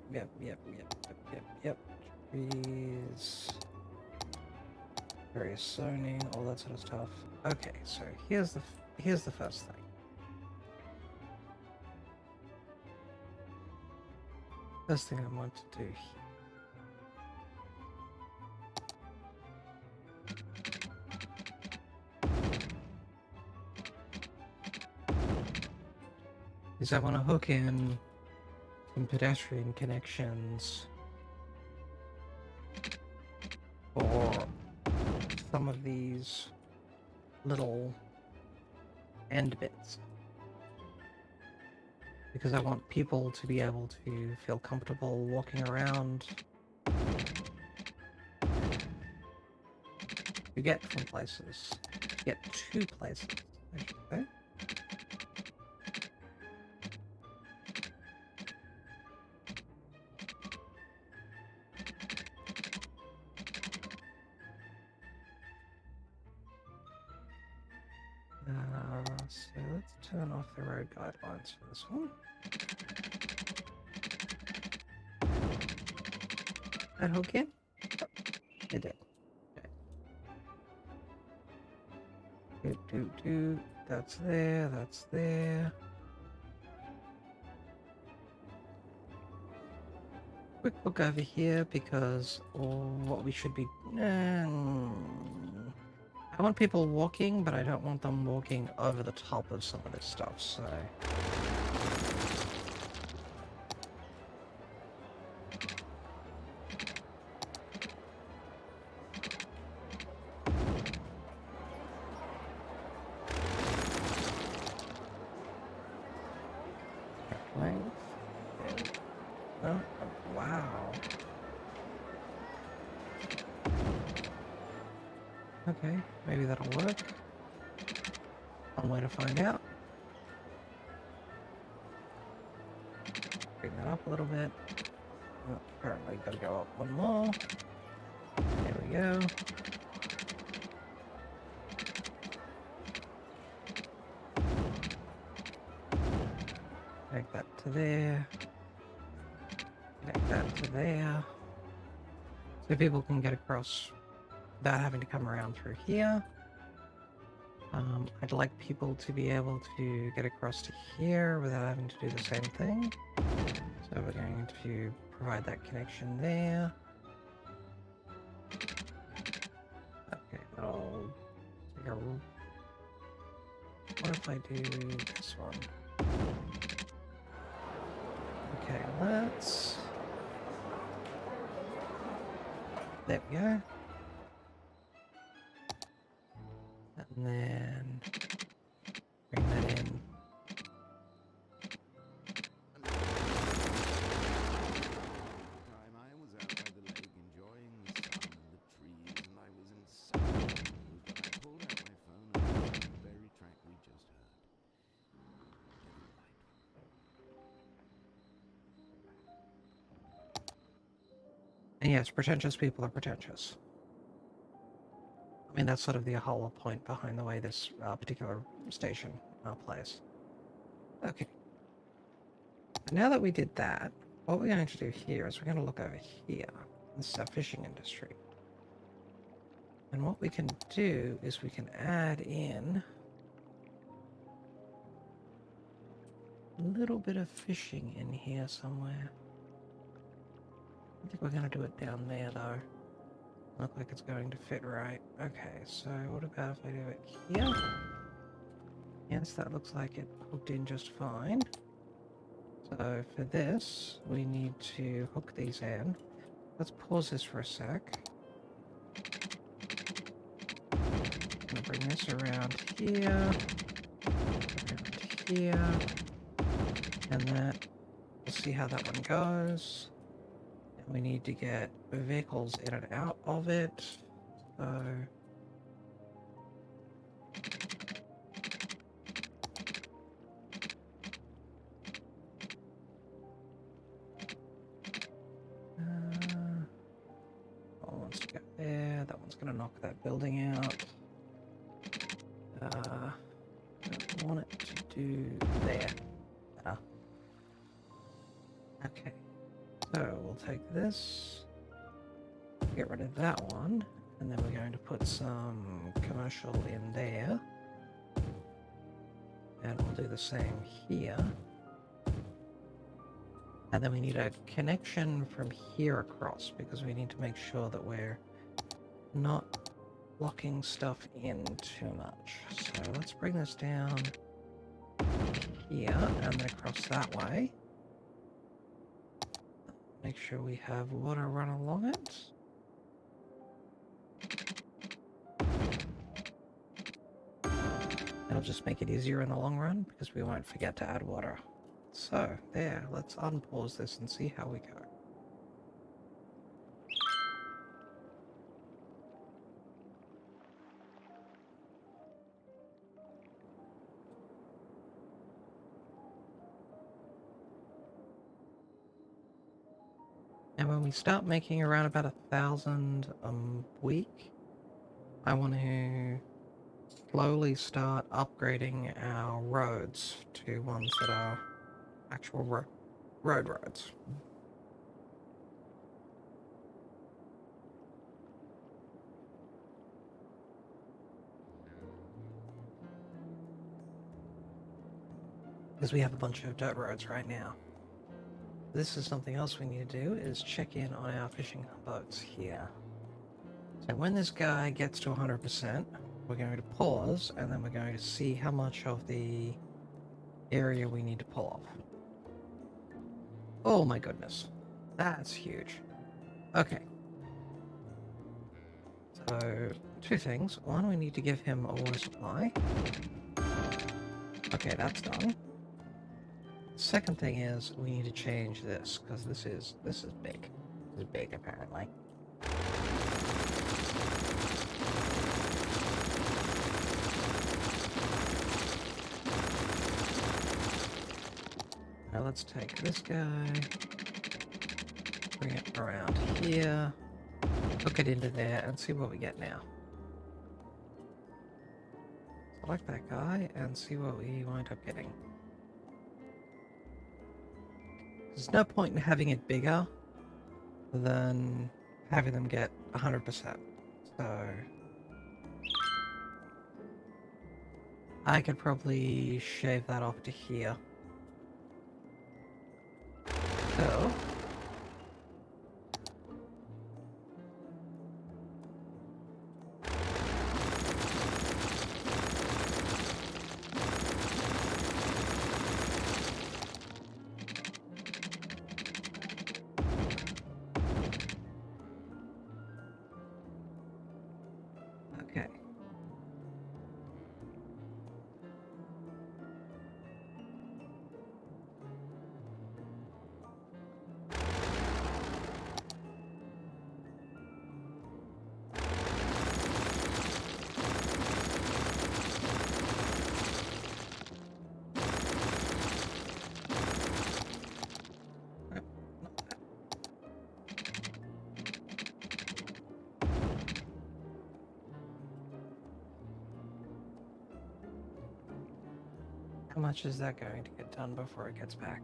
Trees. Various zoning, all that sort of stuff. Okay, so here's the first thing. First thing I want to do here. Is I want to hook in some pedestrian connections for some of these little end bits. Because I want people to be able to feel comfortable walking around to get from places, to get to places, I should say. So let's turn off the road guidelines for this one. That hook in? It did. Okay. That's there, that's there. Quick look over here because what we should be... I want people walking, but I don't want them walking over the top of some of this stuff, so... Oh, wow. Okay, maybe that'll work. One way to find out. Bring that up a little bit. Oh, apparently gotta go up one more. There we go. Connect that to there. Connect that to there. So people can get across without having to come around through here. I'd like people to be able to get across to here without having to do the same thing. So we're going to provide that connection there. Okay, that'll take a... What if I do this one? Okay, let's... There we go. And then bring that in. Time I was out by the lake enjoying the sun and the trees, and I was in such a mood that I pulled out my phone and listened to the very track we just heard. And yes, pretentious people are pretentious. I mean, that's sort of the whole point behind the way this particular station plays. Okay. Now that we did that, what we're going to do here is we're going to look over here. This is our fishing industry. And what we can do is we can add in a little bit of fishing in here somewhere. I think we're going to do it down there, though. Look like it's going to fit right. Okay, so what about if I do it here? Yes, that looks like it hooked in just fine. So for this, we need to hook these in. Let's pause this for a sec. I'm gonna bring this around here, and that. We'll see how that one goes. And we need to get vehicles in and out of it. So... that wants to go there. That one's going to knock that building out. Don't want it to do there. Better. Okay. So we'll take this, get rid of that one, and then we're going to put some commercial in there. And we'll do the same here. And then we need a connection from here across, because we need to make sure that we're not locking stuff in too much. So let's bring this down here and then across that way. Make sure we have water run along it. It'll just make it easier in the long run, because we won't forget to add water. So, there, let's unpause this and see how we go. And when we start making around about 1,000 a week, I want to slowly start upgrading our roads to ones that are actual roads. Because we have a bunch of dirt roads right now. This is something else we need to do, is check in on our fishing boats here. So when this guy gets to 100%, we're going to pause, and then we're going to see how much of the area we need to pull off. Oh my goodness. That's huge. Okay. So, two things. One, we need to give him a water supply. Okay, that's done. Second thing is, we need to change this, because this is big. This is big, apparently. Now let's take this guy, bring it around here, hook it into there, and see what we get now. Select that guy, and see what we wind up getting. There's no point in having it bigger than having them get 100%. So I could probably shave that off to here. So okay. How much is that going to get done before it gets back?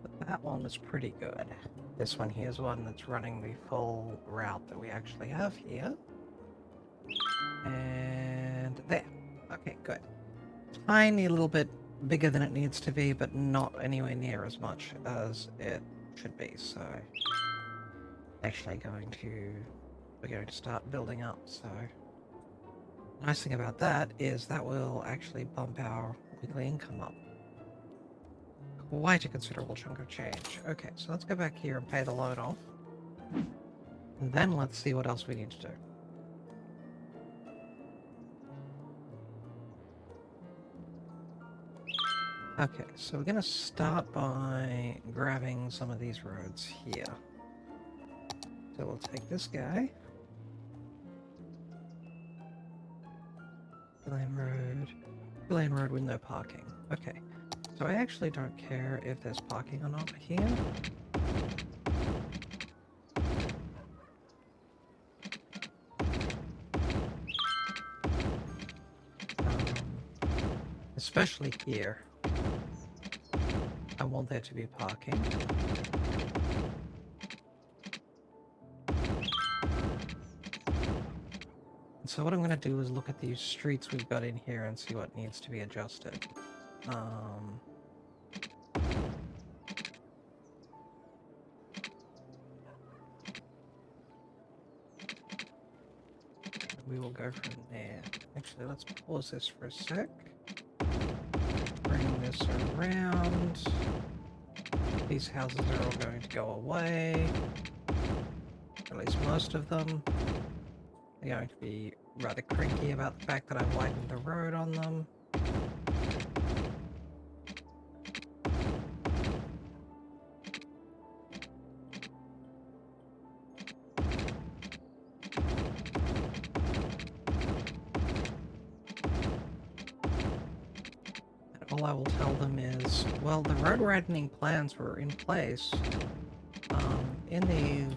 But that one was pretty good. This one here is one that's running the full route that we actually have here. And there. Okay, good. Tiny little bit bigger than it needs to be, but not anywhere near as much as it should be, so actually we're going to start building up, so nice thing about that is that will actually bump our weekly income up quite a considerable chunk of change. Okay, so let's go back here and pay the loan off. And then let's see what else we need to do. Okay, so we're gonna start by grabbing some of these roads here. So we'll take this guy. 2-lane road. 2-lane road with no parking. Okay. So I actually don't care if there's parking or not here. Especially here. I want there to be parking. And so what I'm going to do is look at these streets we've got in here and see what needs to be adjusted. We will go from there. Actually, let's pause this for a sec. Bring this around. These houses are all going to go away. At least most of them. They're going to be rather cranky about the fact that I widened the road on them. All I will tell them is, well, the road widening plans were in place in the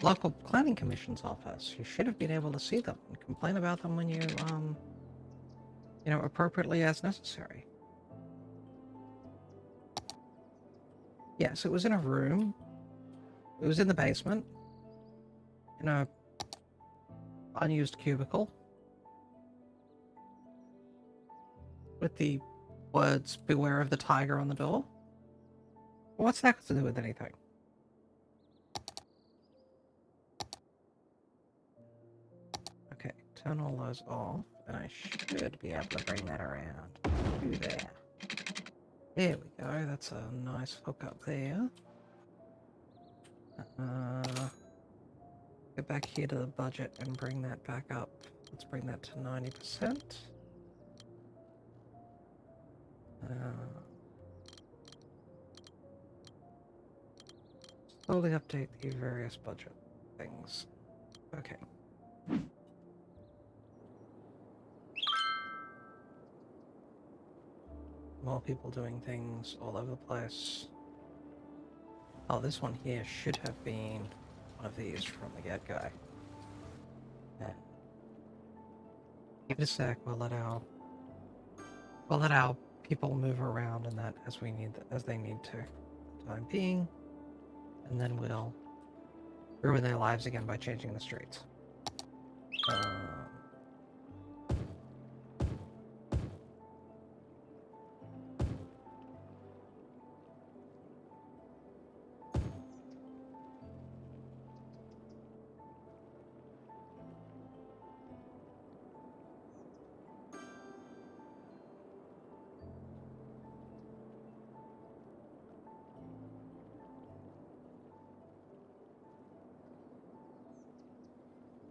local planning commission's office. You should have been able to see them and complain about them when you, you know, appropriately as necessary. Yes, it was in a room. It was in the basement. In a unused cubicle. With the words, "Beware of the tiger" on the door. What's that got to do with anything? Okay, turn all those off, and I should be able to bring that around to there. There we go, that's a nice hook up there. Get back here to the budget and bring that back up. Let's bring that to 90%. Slowly update the various budget things. Okay. More people doing things all over the place. Oh, this one here should have been one of these from the get-go. Yeah. Give it a sec, we'll let our people move around and that as they need to, for the time being, and then we'll ruin their lives again by changing the streets.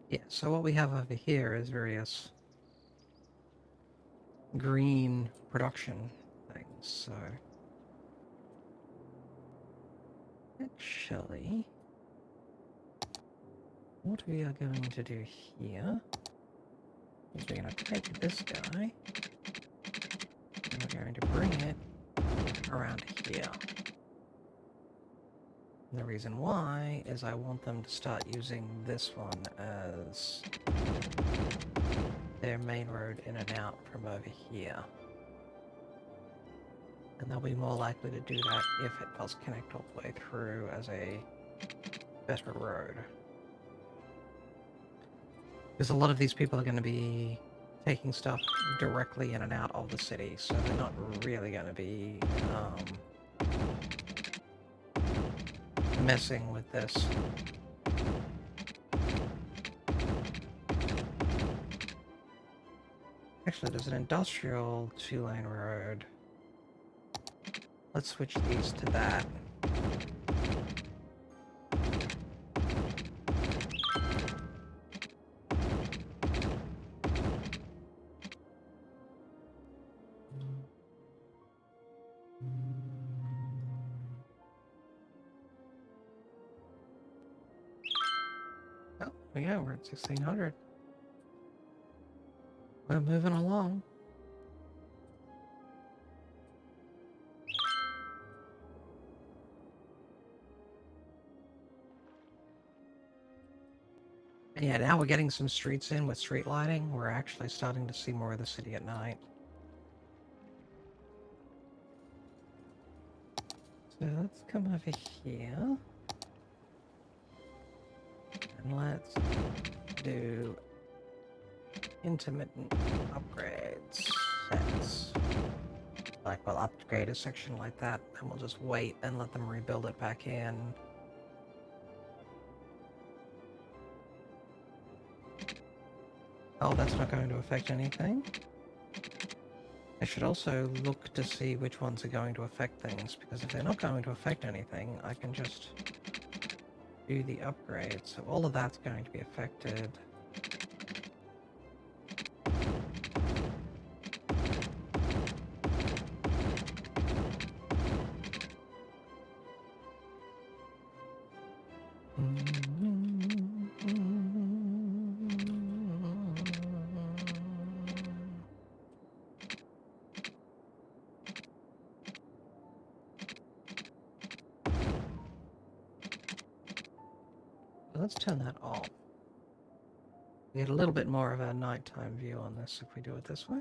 Yeah, so what we have over here is various green production things, so... Actually... What we are going to do here is we're going to take this guy and we're going to bring it around here. And the reason why is I want them to start using this one as their main road in and out from over here. And they'll be more likely to do that if it does connect all the way through as a better road. Because a lot of these people are going to be taking stuff directly in and out of the city, so they're not really going to be messing with this. Actually, there's an industrial 2-lane road. Let's switch these to that. Oh yeah, we're at 1600. We're moving along. Yeah, now we're getting some streets in with street lighting. We're actually starting to see more of the city at night. So let's come over here. And let's do intermittent upgrades. Sets. Like, we'll upgrade a section like that, and we'll just wait and let them rebuild it back in. Oh, that's not going to affect anything. I should also look to see which ones are going to affect things, because if they're not going to affect anything, I can just do the upgrade. So all of that's going to be affected. Let's turn that off. We get a little bit more of a nighttime view on this if we do it this way.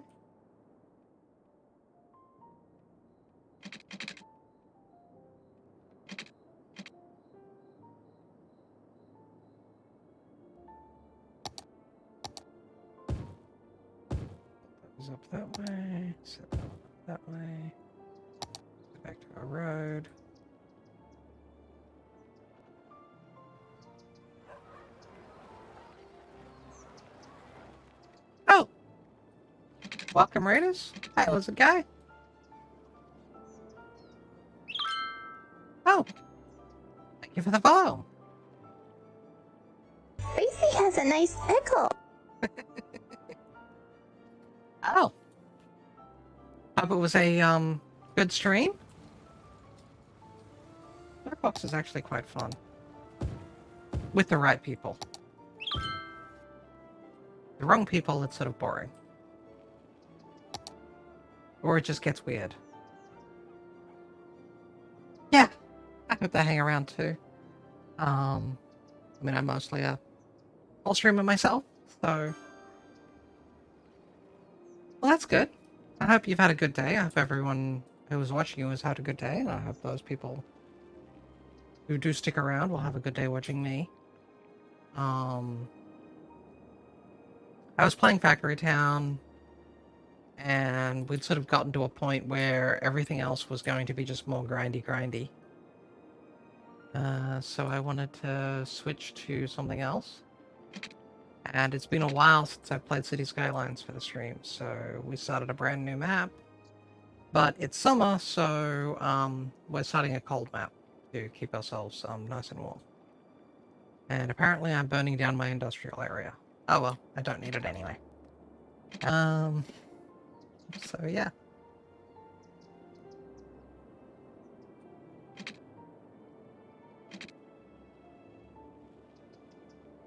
That goes up that way, set that up that way. Go back to our road. Oh! Welcome, Raiders. Hey, was it guy? Oh! Thank you for the follow. Tracy has a nice pickle. Oh. Hope it was a, good stream? Darkbox is actually quite fun. With the right people. The wrong people, it's sort of boring. Or it just gets weird. Yeah, I hope they hang around too. I mean, I'm mostly a full streamer myself, so... Well, that's good. I hope you've had a good day. I hope everyone who was watching you has had a good day, and I hope those people who do stick around will have a good day watching me. I was playing Factory Town, and we'd sort of gotten to a point where everything else was going to be just more grindy. So I wanted to switch to something else. And it's been a while since I've played City Skylines for the stream, so we started a brand new map. But it's summer, so we're starting a cold map to keep ourselves nice and warm. And apparently I'm burning down my industrial area. Oh well, I don't need it anyway. So yeah.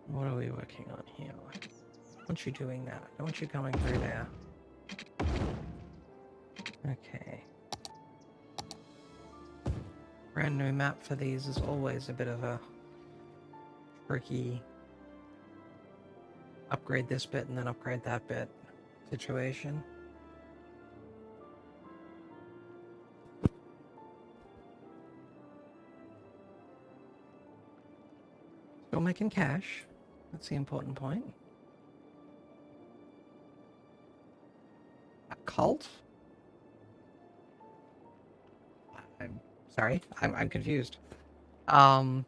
What are we working on here? I don't want you doing that. I don't want you going through there. Okay. Brand new map for these is always a bit of a tricky upgrade this bit and then upgrade that bit situation. Still making cash. That's the important point. A cult? I'm sorry. I'm confused. I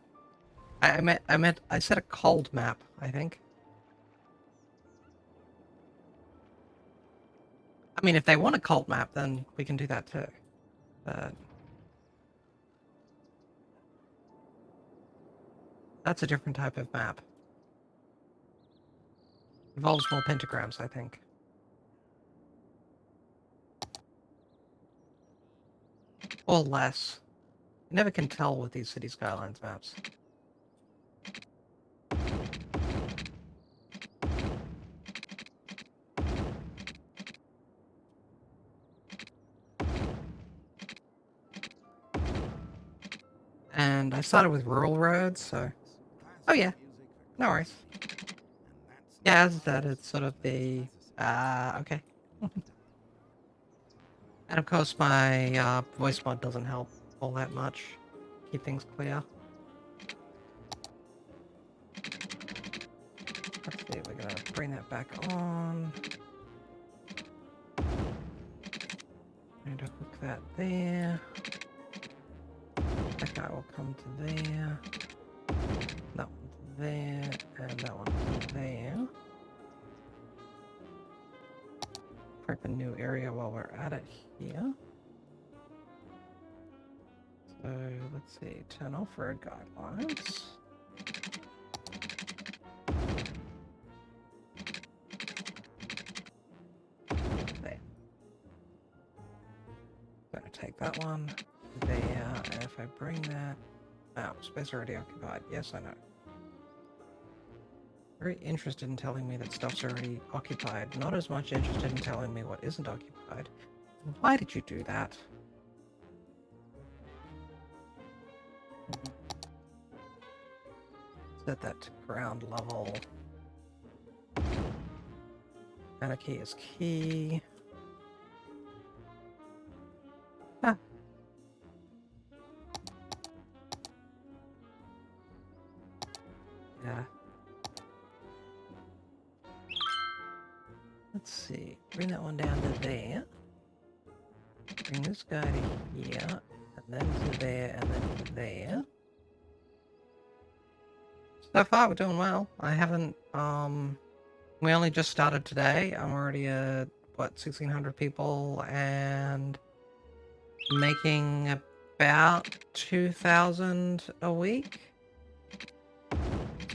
said a cold map, I think. I mean, if they want a cult map, then we can do that too. But that's a different type of map. Involves more pentagrams, I think. Or less. You never can tell with these City Skylines maps. And I started with rural roads, so... Oh yeah, no worries. Yeah, as I said, it's sort of the... okay. And of course my voice mod doesn't help all that much. Keep things clear. Let's see, we're gonna bring that back on. Need to hook that there. That guy will come to there. That one to there, and that one to there. Prep a new area while we're at it here. So let's see, turn off road guidelines. There. Gonna take that one there, and if I bring that... Oh, space already occupied. Yes, I know. Very interested in telling me that stuff's already occupied. Not as much interested in telling me what isn't occupied. Why did you do that? Set that to ground level. And a key is key. Ah. Yeah. Let's see. Bring that one down to there. Bring this guy to here. And then to there, and then to there. So far, we're doing well. I haven't, we only just started today. I'm already at, what, 1,600 people, and making about 2,000 a week.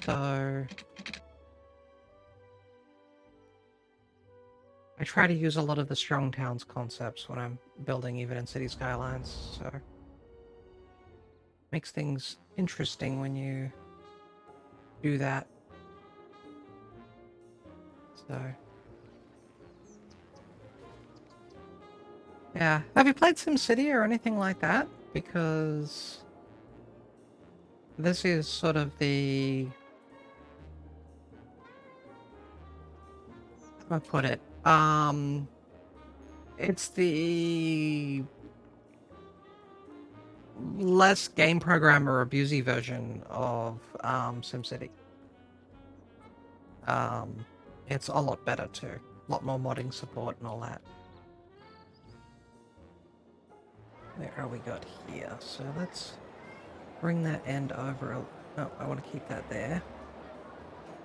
So... I try to use a lot of the strong towns concepts when I'm building even in City Skylines, so... Makes things interesting when you do that. So... Yeah. Have you played SimCity or anything like that? Because... this is sort of the... how do I put it? It's the less game programmer abusey version of SimCity. It's a lot better too. A lot more modding support and all that. Where are we got here? So let's bring that end over. Oh, I want to keep that there.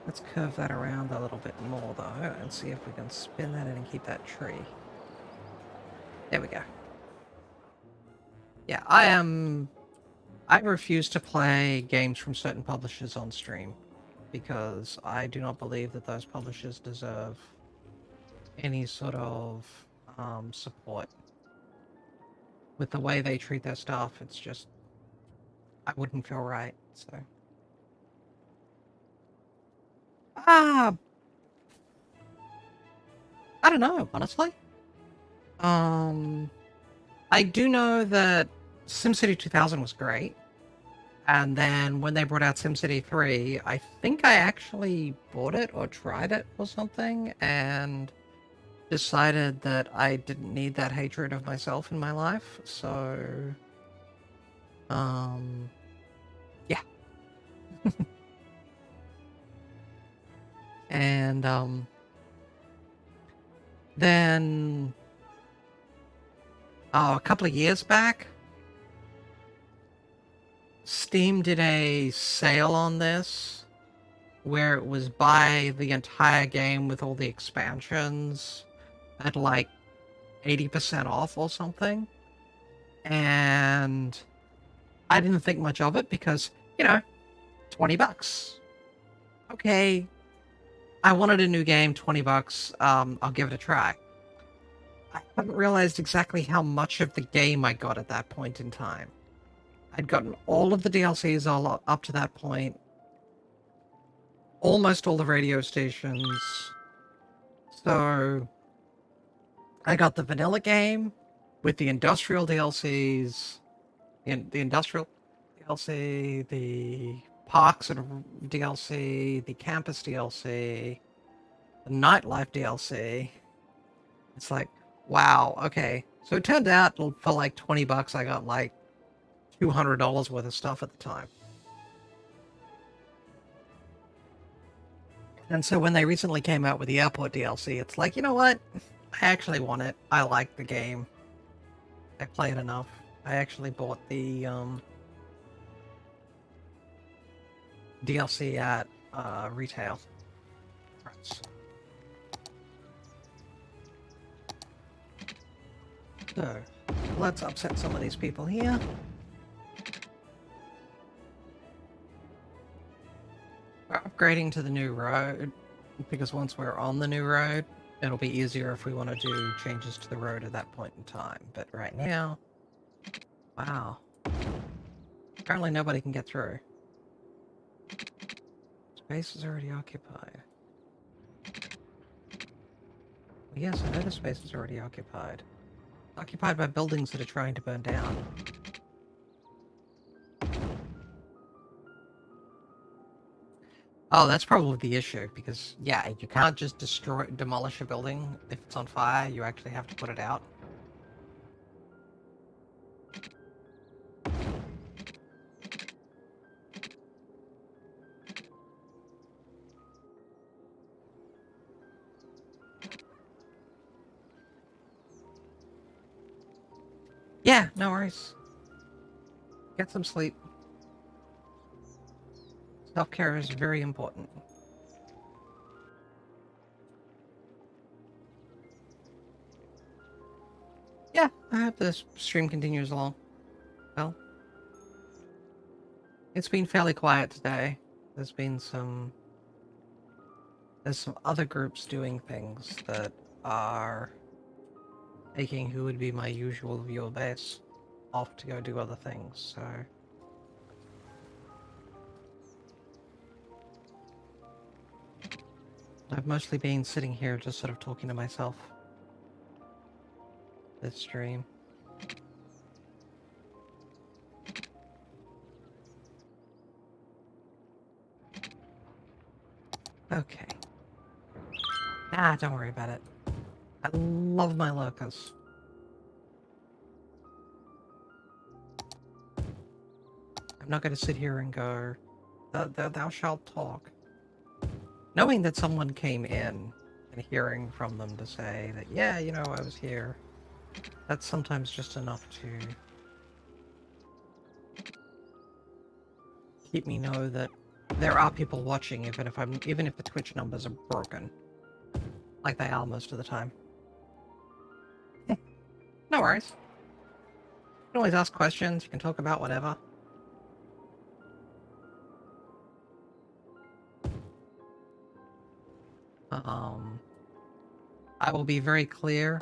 Let's curve that around a little bit more though, and see if we can spin that in and keep that tree. There we go. Yeah, I refuse to play games from certain publishers on stream, because I do not believe that those publishers deserve any sort of support. With the way they treat their staff, it's just... I wouldn't feel right, so... I don't know, honestly. I do know that SimCity 2000 was great. And then when they brought out SimCity 3, I think I actually bought it or tried it or something, and decided that I didn't need that hatred of myself in my life, so... yeah. And, then... oh, a couple of years back, Steam did a sale on this, where it was buy the entire game with all the expansions at like 80% off or something. And I didn't think much of it because, you know, 20 bucks. Okay, I wanted a new game, 20 bucks, I'll give it a try. I haven't realized exactly how much of the game I got at that point in time. I'd gotten all of the DLCs all up to that point. Almost all the radio stations. So... I got the vanilla game with the industrial DLCs. The industrial DLC, the parks and DLC, the campus DLC, the nightlife DLC. It's like, wow, okay. So it turned out for like 20 bucks, I got like $200 worth of stuff at the time. And so when they recently came out with the airport DLC, it's like, you know what? I actually want it. I like the game. I play it enough. I actually bought the DLC at retail. So, let's upset some of these people here. We're upgrading to the new road, because once we're on the new road, it'll be easier if we want to do changes to the road at that point in time. But right now, wow. Apparently nobody can get through. Space is already occupied. Yes, I know the space is already occupied. Occupied by buildings that are trying to burn down. Oh, that's probably the issue, because, yeah, you can't just demolish a building if it's on fire, you actually have to put it out. Yeah, no worries. Get some sleep. Self-care is very important. Yeah, I hope this stream continues along. Well, it's been fairly quiet today. There's some other groups doing things that are taking who would be my usual viewer base off to go do other things, so... I've mostly been sitting here just sort of talking to myself. This stream. Okay. Ah, don't worry about it. I love my locus. I'm not going to sit here and go, thou shalt talk. Knowing that someone came in and hearing from them to say that, yeah, you know, I was here, that's sometimes just enough to keep me know that there are people watching, even if the Twitch numbers are broken, like they are most of the time. No worries. You can always ask questions. You can talk about whatever. I will be very clear.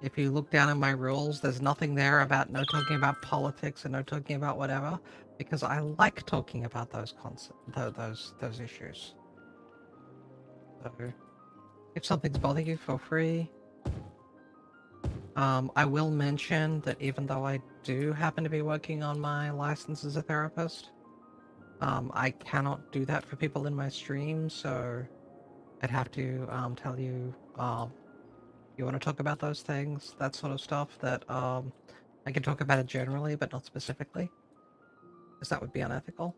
If you look down at my rules, there's nothing there about no talking about politics and no talking about whatever, because I like talking about those those issues. So, if something's bothering you, feel free. I will mention that even though I do happen to be working on my license as a therapist, I cannot do that for people in my stream, so I'd have to tell you, you want to talk about those things, that sort of stuff, that I can talk about it generally, but not specifically, because that would be unethical.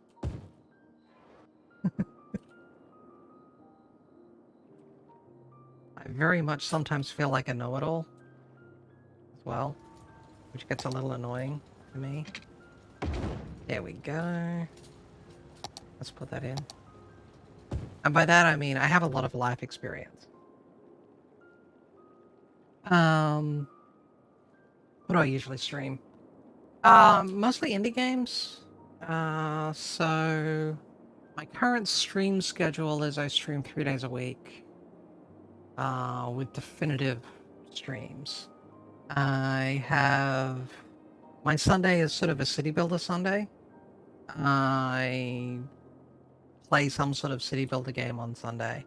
I very much sometimes feel like a know-it-all as well, which gets a little annoying to me. There we go. Let's put that in. And by that I mean I have a lot of life experience. What do I usually stream? Mostly indie games. So my current stream schedule is I stream 3 days a week. With definitive streams. I have... My Sunday is sort of a city builder Sunday. I play some sort of city builder game on Sunday.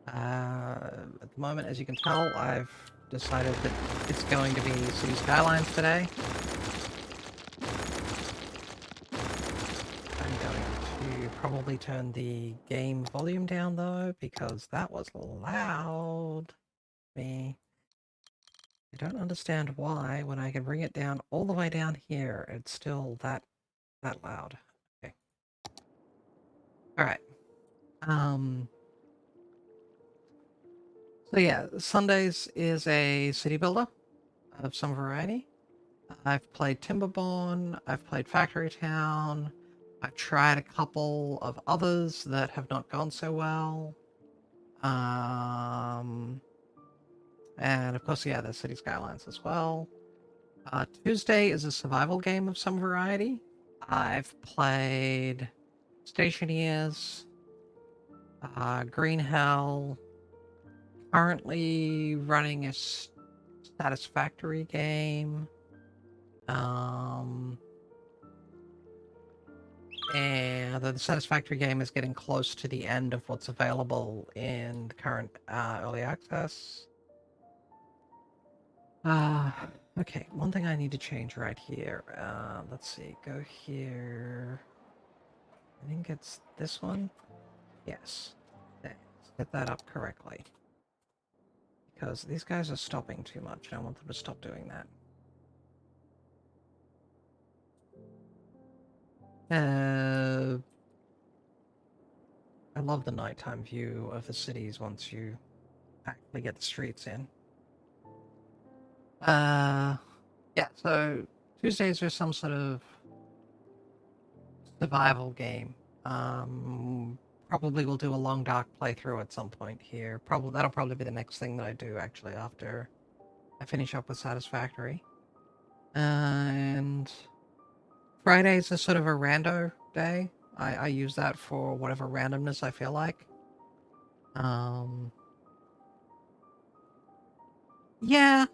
At the moment, as you can tell, I've decided that it's going to be City Skylines today. probably turn the game volume down though, because that was loud. Me. I don't understand why, when I can bring it down all the way down here, it's still that loud. Okay. Alright. So yeah, Sundays is a city builder of some variety. I've played Timberborn, I've played Factory Town, I've tried a couple of others that have not gone so well. And of course, yeah, there's City Skylines as well. Tuesday is a survival game of some variety. I've played Stationeers, Green Hell, currently running a Satisfactory game. And the Satisfactory game is getting close to the end of what's available in the current early access. Okay, one thing I need to change right here. Let's see, go here. I think it's this one. Yes. Set that up correctly. Because these guys are stopping too much. I want them to stop doing that. I love the nighttime view of the cities once you actually get the streets in. Yeah, so Tuesdays are some sort of survival game. Probably will do a long dark playthrough at some point here. That'll probably be the next thing that I do actually after I finish up with Satisfactory. And Fridays is sort of a rando day. I use that for whatever randomness I feel like. Yeah,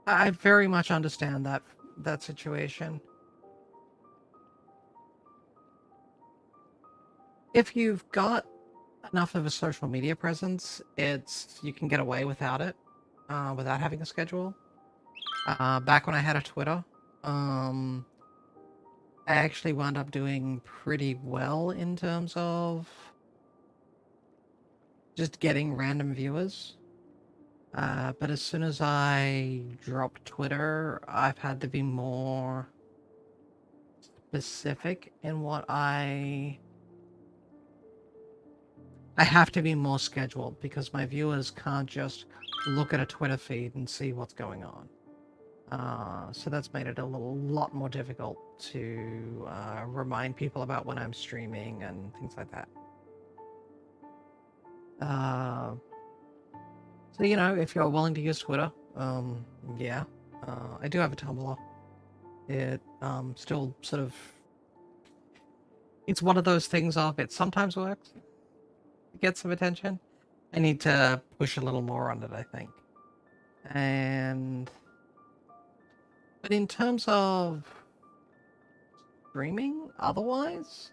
I very much understand that situation. If you've got enough of a social media presence, you can get away without it, without having a schedule. Back when I had a Twitter, I actually wound up doing pretty well in terms of just getting random viewers. But as soon as I dropped Twitter, I've had to be more specific in what I have to be more scheduled because my viewers can't just look at a Twitter feed and see what's going on. So that's made it a lot more difficult to remind people about when I'm streaming and things like that. So, you know, if you're willing to use Twitter, yeah. I do have a Tumblr. It still sort of... It's one of those things of it sometimes works to get some attention. I need to push a little more on it, I think. But in terms of streaming, otherwise,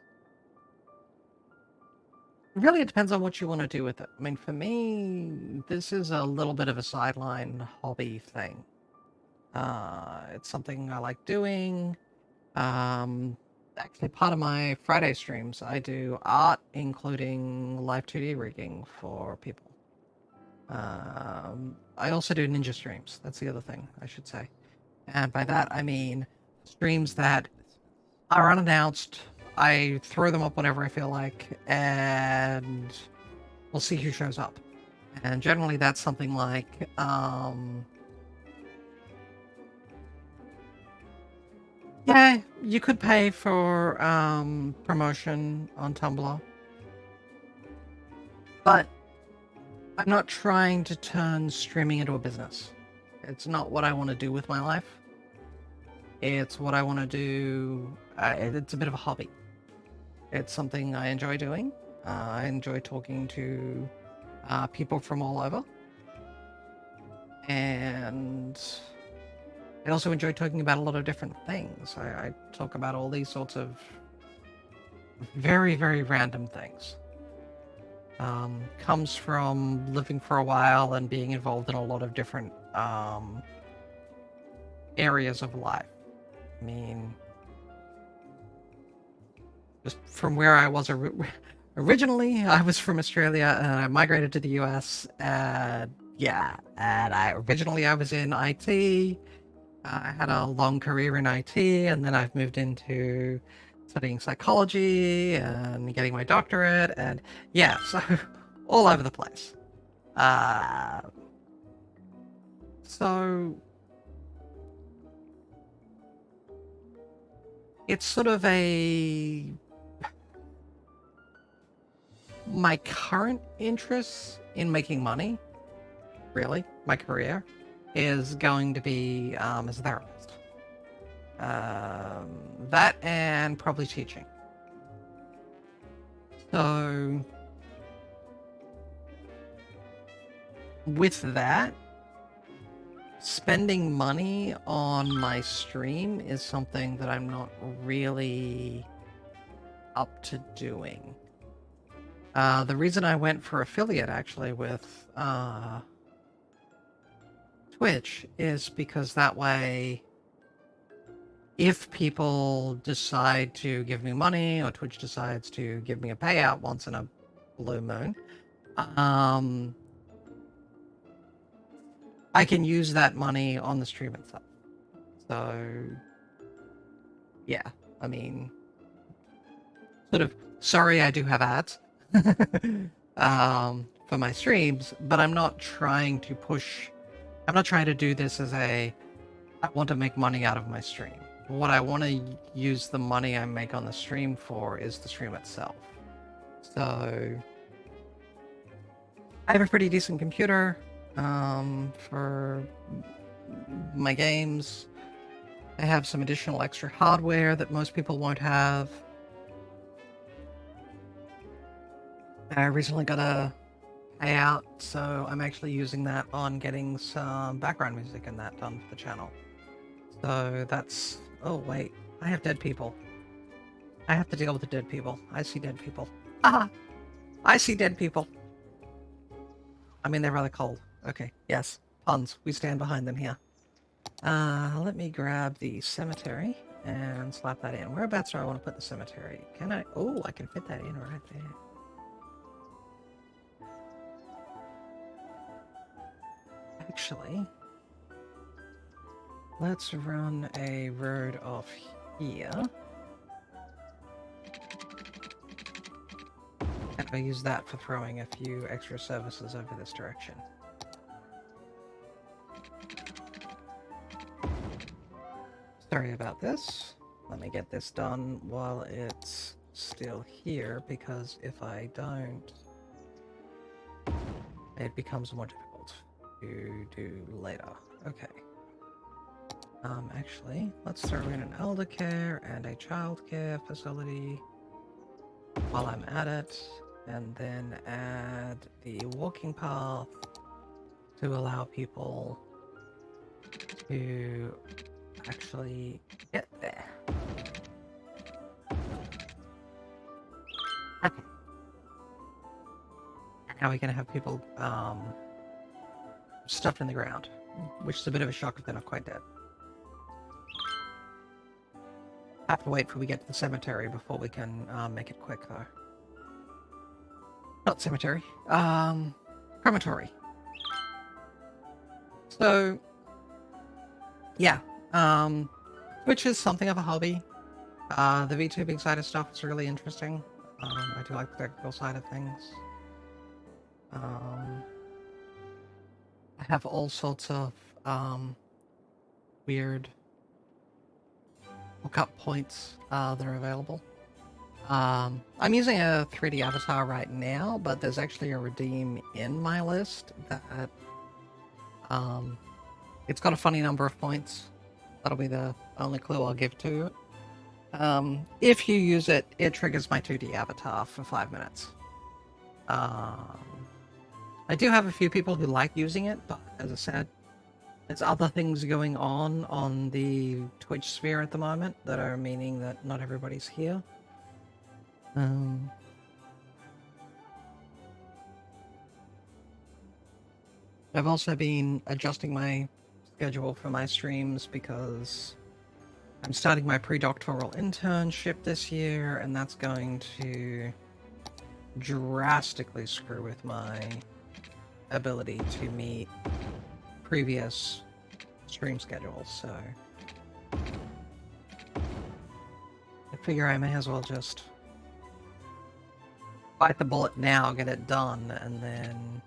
really it depends on what you want to do with it. I mean, for me, this is a little bit of a sideline hobby thing. It's something I like doing. Actually, part of my Friday streams, I do art, including live 2D rigging for people. I also do ninja streams. That's the other thing I should say. And by that, I mean streams that are unannounced. I throw them up whenever I feel like, and we'll see who shows up. And generally that's something like, yeah, you could pay for promotion on Tumblr. But I'm not trying to turn streaming into a business. It's not what I want to do with my life. It's what I want to do. It's a bit of a hobby. It's something I enjoy doing. I enjoy talking to people from all over. And I also enjoy talking about a lot of different things. I talk about all these sorts of very, very random things. Comes from living for a while and being involved in a lot of different areas of life. I mean, just from where I was originally. I was from Australia and I migrated to the US. And yeah, and I was in IT. I had a long career in IT, and then I've moved into studying psychology and getting my doctorate, and yeah, so all over the place. Uh, so it's sort of my current interest in making money, really, my career, is going to be as a therapist. That and probably teaching. So with that, spending money on my stream is something that I'm not really up to doing. The reason I went for affiliate actually with Twitch is because that way, if people decide to give me money or Twitch decides to give me a payout once in a blue moon, I can use that money on the stream itself. So, yeah, I mean, sort of sorry I do have ads for my streams, but I'm not trying to do this as I want to make money out of my stream. What I want to use the money I make on the stream for is the stream itself. So, I have a pretty decent computer for my games. I have some additional extra hardware that most people won't have. I recently got a payout, so I'm actually using that on getting some background music and that done for the channel. So that's... Oh, wait. I have dead people. I have to deal with the dead people. I see dead people. Ah! I see dead people. I mean, they're rather cold. Okay, yes. Puns. We stand behind them here. Let me grab the cemetery and slap that in. Whereabouts do I want to put the cemetery? Can I? Oh, I can fit that in right there. Actually, let's run a road off here. And I'll use that for throwing a few extra services over this direction. Sorry about this. Let me get this done while it's still here, because if I don't, it becomes more difficult to do later. Okay. Actually, let's throw in an elder care and a childcare facility while I'm at it, and then add the walking path to allow people to actually get there. Okay. Now we can have people stuffed in the ground, which is a bit of a shock if they're not quite dead. Have to wait till we get to the cemetery before we can make it quick, though. Not cemetery. Crematory. So, yeah. Which is something of a hobby. The VTubing side of stuff is really interesting. I do like the technical side of things. I have all sorts of weird hookup points that are available. I'm using a 3D avatar right now, but there's actually a redeem in my list that it's got a funny number of points. That'll be the only clue I'll give to you. If you use it, it triggers my 2D avatar for 5 minutes. I do have a few people who like using it, but as I said, there's other things going on the Twitch sphere at the moment that are meaning that not everybody's here. I've also been adjusting my schedule for my streams because I'm starting my pre-doctoral internship this year, and that's going to drastically screw with my ability to meet previous stream schedules, so I figure I may as well just bite the bullet now, get it done, and then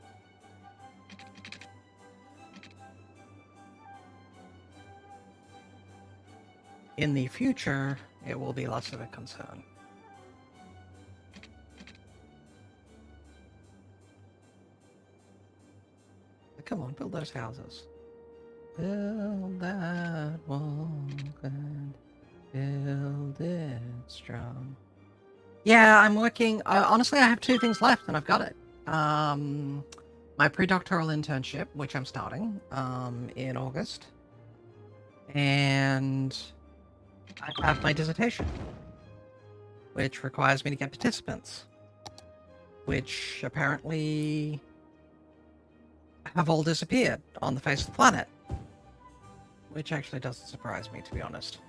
in the future, it will be less of a concern. Come on, build those houses. Build that wall and build it strong. Yeah, I'm working. Honestly, I have 2 things left, and I've got it. My pre-doctoral internship, which I'm starting in August, and I have my dissertation, which requires me to get participants, which apparently have all disappeared on the face of the planet, which actually doesn't surprise me, to be honest.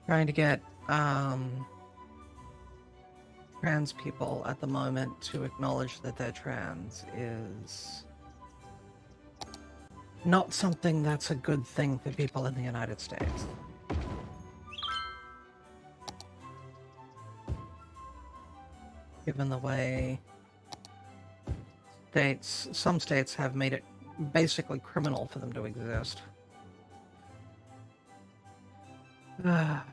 Trying to get trans people at the moment to acknowledge that they're trans is not something that's a good thing for people in the United States. Given the way some states have made it basically criminal for them to exist. I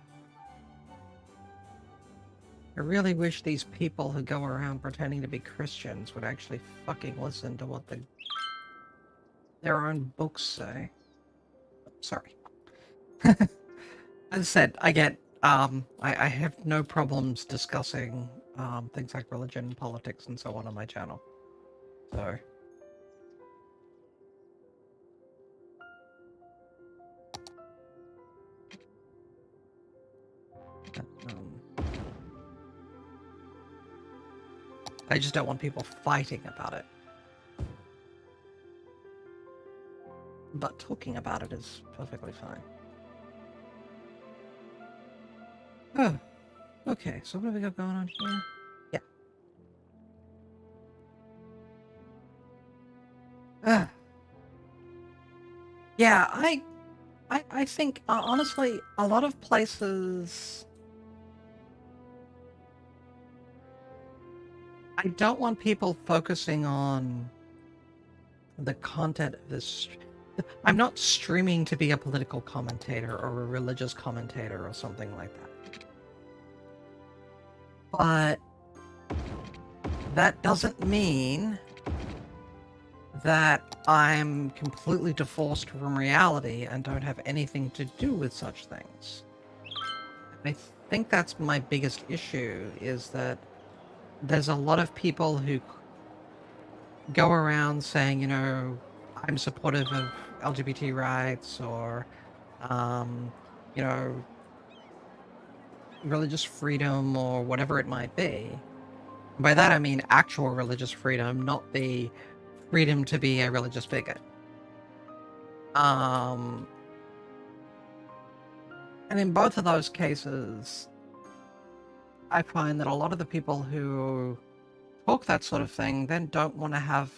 really wish these people who go around pretending to be Christians would actually fucking listen to what their own books say. Sorry. As I said, I get, I have no problems discussing things like religion, politics, and so on my channel. So... I just don't want people fighting about it. But talking about it is perfectly fine. Oh, okay, so what have we got going on here? Yeah. Yeah, I think, honestly, a lot of places... I don't want people focusing on the content of this. I'm not streaming to be a political commentator or a religious commentator or something like that. But that doesn't mean that I'm completely divorced from reality and don't have anything to do with such things. I think that's my biggest issue, is that there's a lot of people who go around saying, you know, I'm supportive of LGBT rights, or, you know, religious freedom, or whatever it might be. By that I mean actual religious freedom, not the freedom to be a religious bigot. And in both of those cases, I find that a lot of the people who talk that sort of thing then don't want to have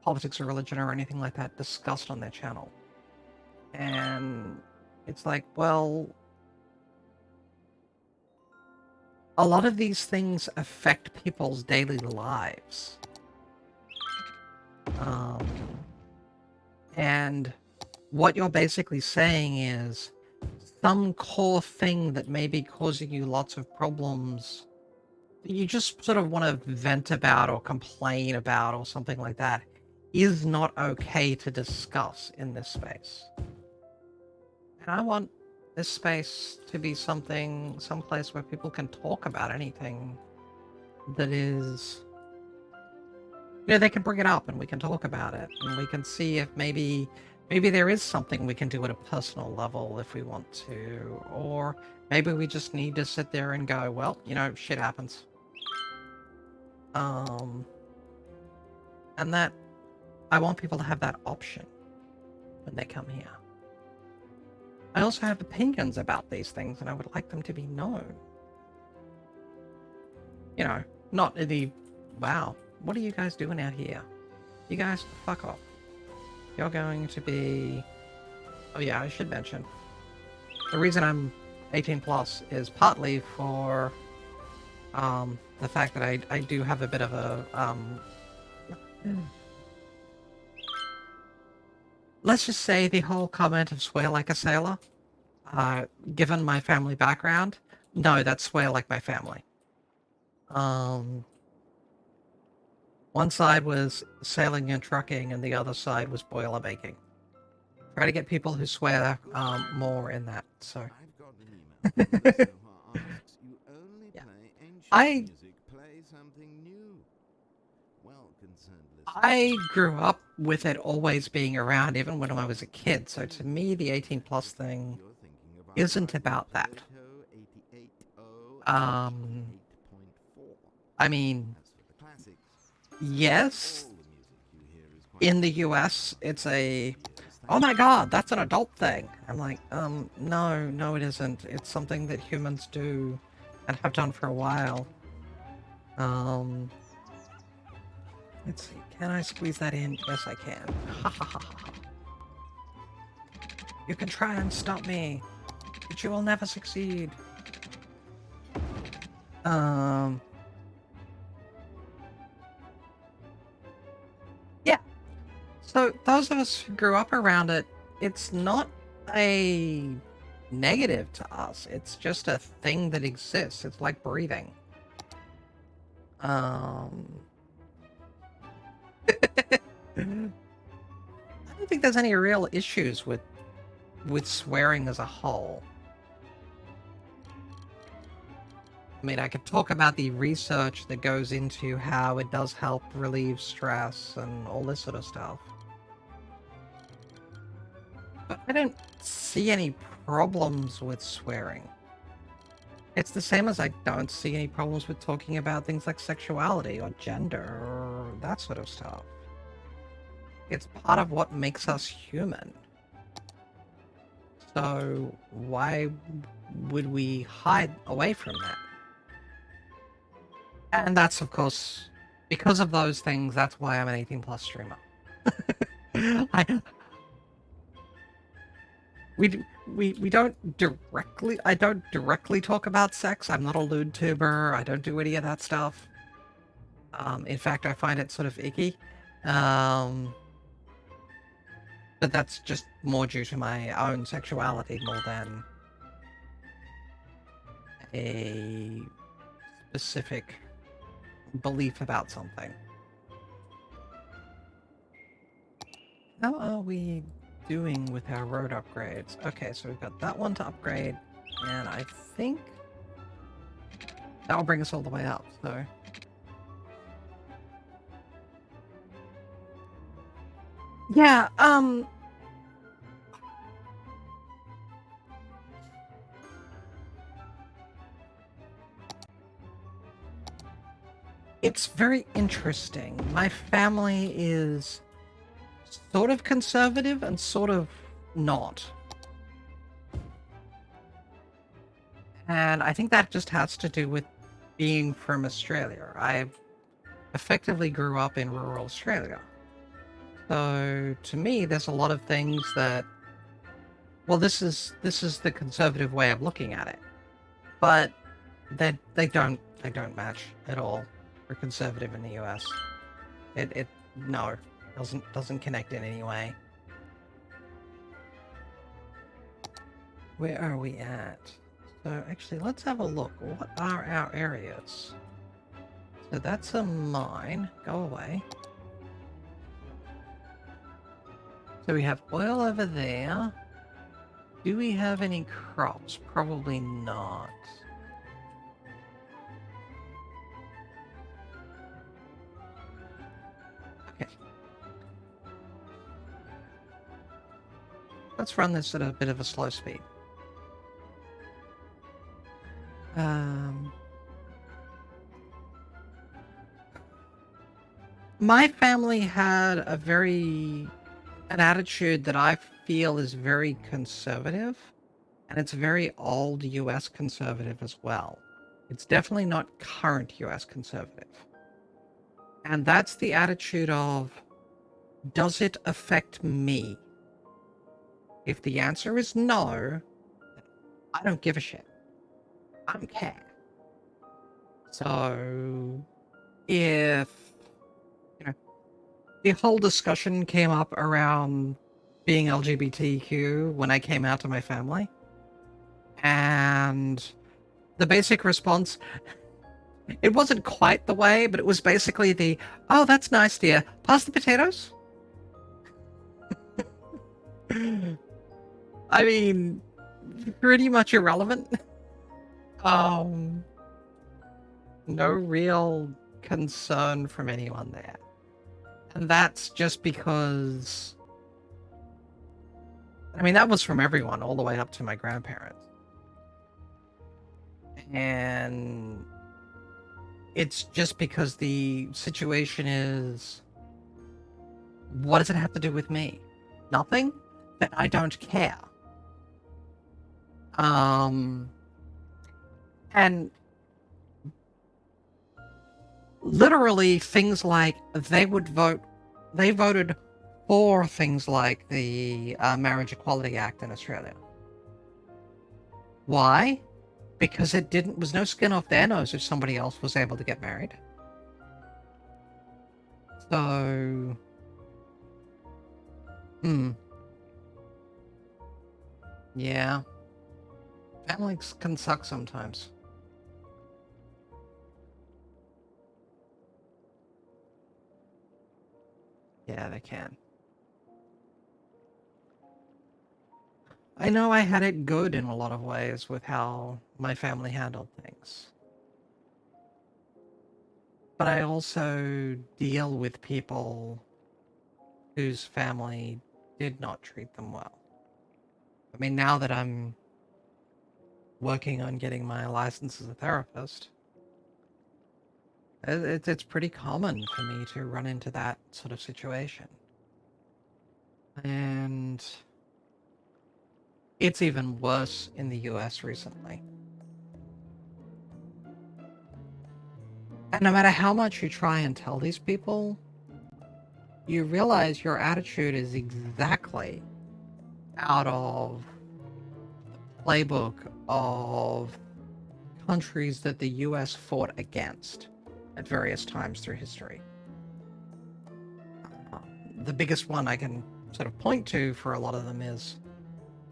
politics or religion or anything like that discussed on their channel. And it's like, well, a lot of these things affect people's daily lives. And what you're basically saying is some core thing that may be causing you lots of problems that you just sort of want to vent about or complain about or something like that is not okay to discuss in this space. And I want this space to be someplace where people can talk about anything that is... You know, they can bring it up and we can talk about it, and we can see if maybe there is something we can do at a personal level if we want to, or maybe we just need to sit there and go, well, you know, shit happens. And that I want people to have that option when they come here. I also have opinions about these things, and I would like them to be known. You know, not in the, wow, what are you guys doing out here? You guys, fuck off. You're going to be... Oh yeah, I should mention. The reason I'm 18 plus is partly for the fact that I do have a bit of a let's just say the whole comment of swear like a sailor, given my family background, no, that's swear like my family. One side was sailing and trucking, and the other side was boiler making. Try to get people who swear more in that. So I've got an email from a listener who asks you only Yeah. play ancient I- music. Play something new. Well, concerned listener. I grew up with it always being around, even when I was a kid. So to me, the 18 plus thing You're thinking of isn't our about that. Plato 88.0 Um, 8.4. I mean, As for the classics, yes, all the music you hear is quite in the US, it's a, years, oh thank my you. god, that's an adult thing. I'm like, no, it isn't. It's something that humans do and have done for a while. Let's see, can I squeeze that in? Yes, I can. Ha ha ha ha. You can try and stop me, but you will never succeed. Yeah. So those of us who grew up around it, it's not a negative to us. It's just a thing that exists. It's like breathing. I don't think there's any real issues with swearing as a whole. I mean, I could talk about the research that goes into how it does help relieve stress and all this sort of stuff. But I don't see any problems with swearing. It's the same as I don't see any problems with talking about things like sexuality or gender or that sort of stuff. It's part of what makes us human. So why would we hide away from that? And that's, of course, because of those things, that's why I'm an 18 plus streamer. We don't directly, I don't directly talk about sex. I'm not a lewd tuber. I don't do any of that stuff. In fact, I find it sort of icky. But that's just more due to my own sexuality more than a specific belief about something. How are we doing with our road upgrades? Okay, so we've got that one to upgrade, and I think that will bring us all the way up, so... Yeah, it's very interesting. My family is sort of conservative and sort of not. And I think that just has to do with being from Australia. I effectively grew up in rural Australia. So to me, there's a lot of things that, well, this is the conservative way of looking at it, but they don't match at all for conservative in the US. It no, doesn't connect in any way. Where are we at? So actually, let's have a look. What are our areas? So that's a mine. Go away. So we have oil over there. Do we have any crops? Probably not. Okay. Let's run this at a bit of a slow speed. My family had an attitude that I feel is very conservative. And it's very old US conservative as well. It's definitely not current US conservative. And that's the attitude of, does it affect me? If the answer is no, I don't give a shit. I don't care. So, if, you know, the whole discussion came up around being LGBTQ when I came out to my family, and the basic response, it wasn't quite the way, but it was basically the, oh, that's nice, dear. Pass the potatoes? I mean, pretty much irrelevant. No real concern from anyone there. And that's just because, I mean, that was from everyone, all the way up to my grandparents. And it's just because the situation is, what does it have to do with me? Nothing? Then I don't care. And literally things like they voted for things like the Marriage Equality Act in Australia. Why? Because it was no skin off their nose if somebody else was able to get married. So, yeah. Families can suck sometimes. Yeah, they can. I know I had it good in a lot of ways with how my family handled things. But I also deal with people whose family did not treat them well. I mean, now that I'm working on getting my license as a therapist, it's pretty common for me to run into that sort of situation. And it's even worse in the US recently. And no matter how much you try and tell these people, you realize your attitude is exactly out of the playbook of countries that the US fought against at various times through history. The biggest one I can sort of point to for a lot of them is,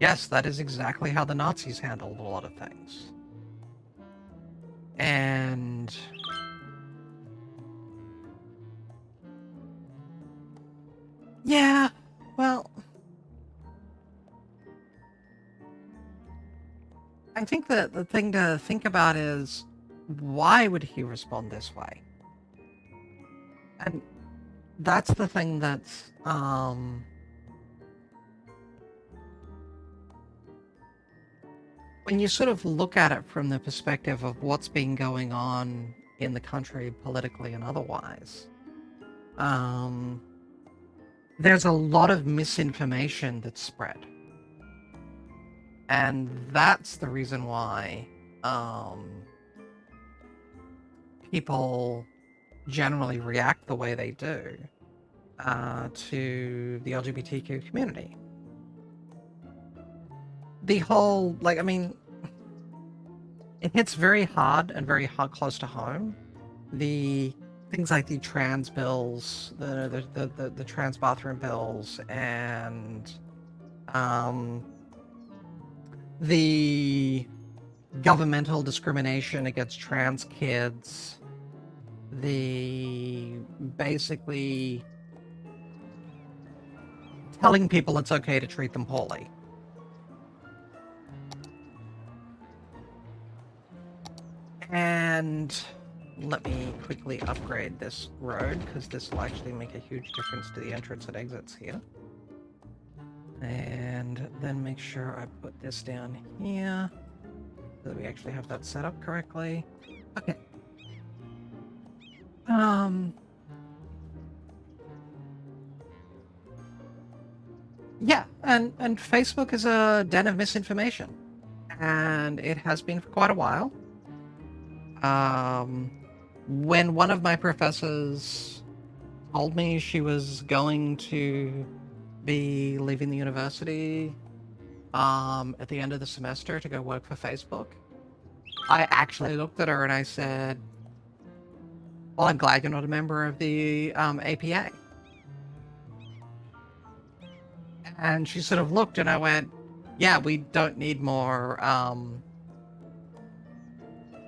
yes, that is exactly how the Nazis handled a lot of things. And yeah, well, I think that the thing to think about is, why would he respond this way? And that's the thing that's when you sort of look at it from the perspective of what's been going on in the country politically and otherwise, there's a lot of misinformation that's spread. And that's the reason why people generally react the way they do to the LGBTQ community. The whole, like, I mean, it hits very hard and very close to home. The things like the trans bills, the trans bathroom bills, and the governmental discrimination against trans kids, the basically telling people it's okay to treat them poorly. And let me quickly upgrade this road, because this will actually make a huge difference to the entrance and exits here. And then make sure I put this down here, so that we actually have that set up correctly. Okay. Yeah, and Facebook is a den of misinformation. and it has been for quite a while. When one of my professors told me she was going to be leaving the university at the end of the semester to go work for Facebook, I actually looked at her and I said, well, I'm glad you're not a member of the APA. And she sort of looked and I went, yeah, we don't need more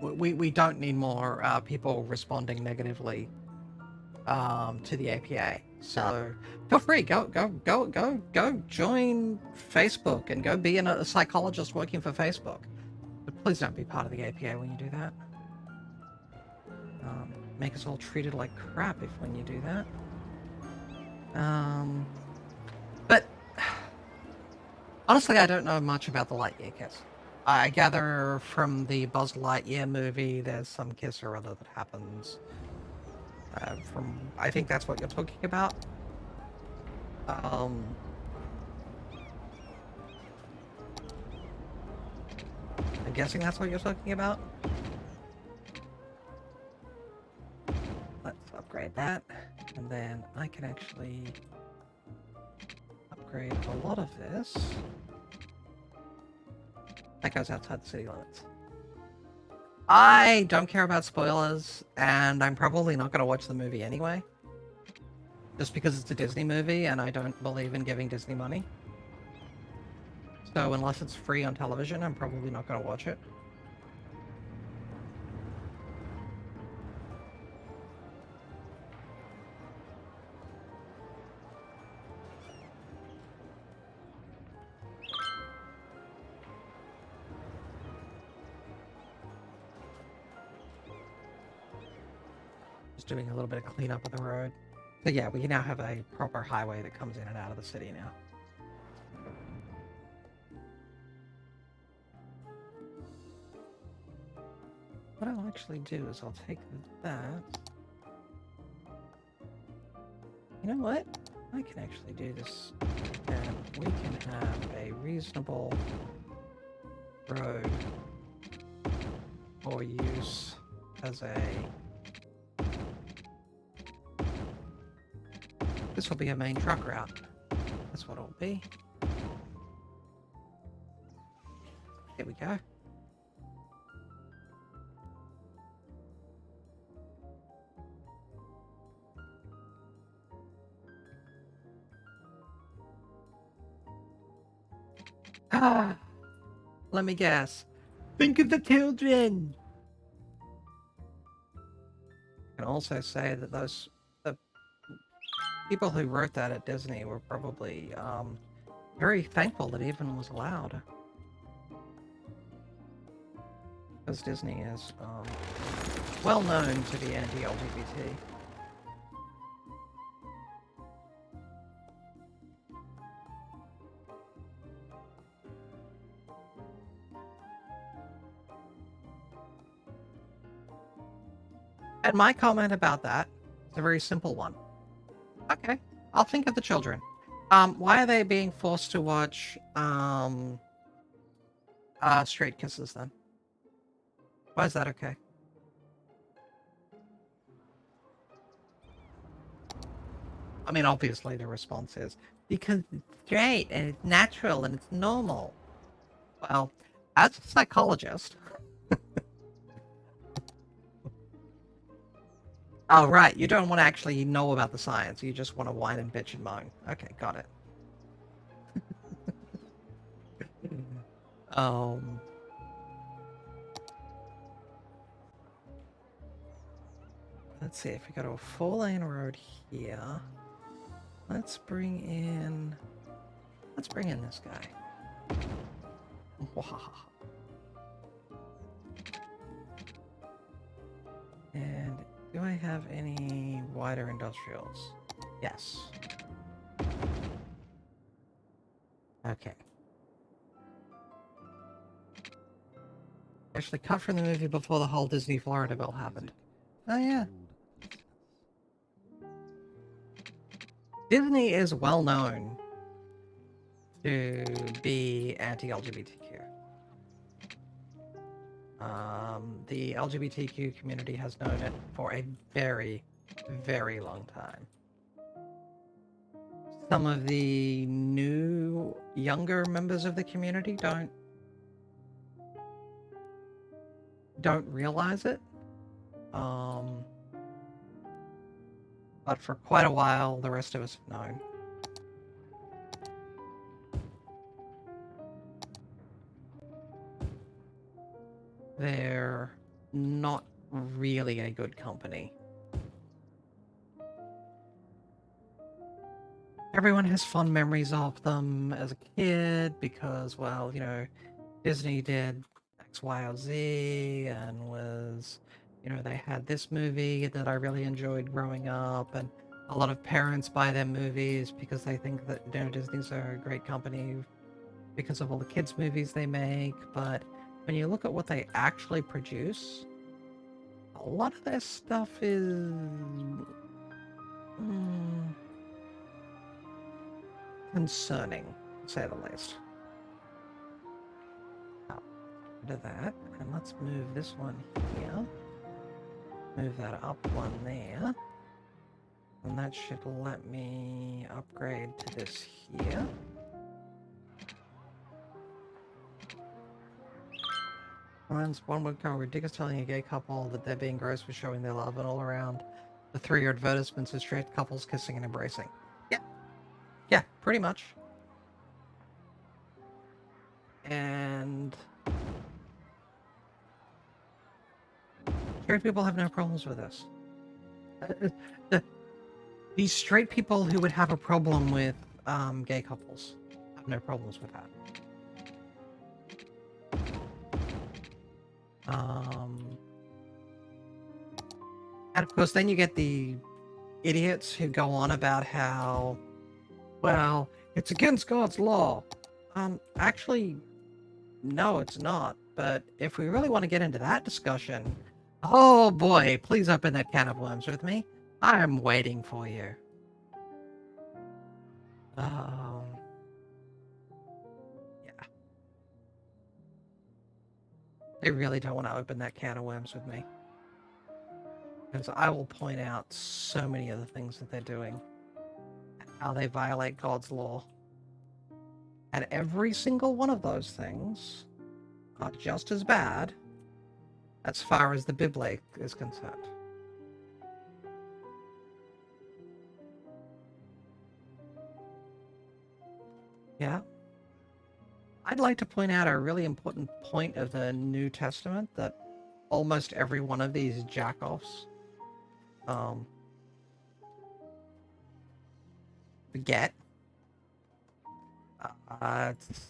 we don't need more people responding negatively to the APA. So feel free, go join Facebook and go be a psychologist working for Facebook. But please don't be part of the APA when you do that. Make us all treated like crap if when you do that. But honestly, I don't know much about the Lightyear kiss. I gather from the Buzz Lightyear movie, there's some kiss or other that happens. I think that's what you're talking about. I'm guessing that's what you're talking about. Let's upgrade that, and then I can actually upgrade a lot of this. That goes outside the city limits. I don't care about spoilers, and I'm probably not going to watch the movie anyway. Just because it's a Disney movie, and I don't believe in giving Disney money. So unless it's free on television, I'm probably not going to watch it. Just doing a little bit of cleanup of the road. So yeah, we now have a proper highway that comes in and out of the city now. What I'll actually do is I'll take that. You know what? I can actually do this, and we can have a reasonable road for use as a... This will be a main truck route. That's what it'll be. Here we go. Ah, let me guess. Think of the children. I can also say that the people who wrote that at Disney were probably very thankful that it even was allowed. Because Disney is well known to be anti-LGBT. And my comment about that is a very simple one. Okay, I'll think of the children. Why are they being forced to watch straight kisses then? Why is that okay? I mean, obviously the response is because it's straight and it's natural and it's normal. Well, as a psychologist... Oh, right, you don't want to actually know about the science, you just want to whine and bitch and moan. Okay, got it. Let's see, if we go to a 4-lane road here, let's bring in this guy. And do I have any wider industrials? Yes. Okay. Actually cut from the movie before the whole Disney Florida bill happened. Oh yeah. Disney is well known to be anti-LGBTQ. The LGBTQ community has known it for a very, very long time. Some of the new, younger members of the community don't realize it. But for quite a while, the rest of us have known. They're not really a good company. Everyone has fond memories of them as a kid because, well, you know, Disney did X, Y, or Z and was, you know, they had this movie that I really enjoyed growing up, and a lot of parents buy their movies because they think that, you know, Disney's a great company because of all the kids' movies they make, but when you look at what they actually produce, a lot of their stuff is concerning, to say the least. Rid of that, and let's move this one here. Move that up one there. And that should let me upgrade to this here. Once one would go ridiculous telling a gay couple that they're being gross for showing their love, and all around the 3 advertisements of straight couples kissing and embracing. Yeah, pretty much. And straight people have no problems with this. These straight people who would have a problem with gay couples have no problems with that. And of course, then you get the idiots who go on about how, well, it's against God's law. Actually, no, it's not. But if we really want to get into that discussion, oh boy, please open that can of worms with me. I am waiting for you. Yeah. They really don't want to open that can of worms with me. Because I will point out so many of the things that they're doing. And how they violate God's law. And every single one of those things are just as bad as far as the Bible is concerned. Yeah. I'd like to point out a really important point of the New Testament that almost every one of these jack-offs forget. It's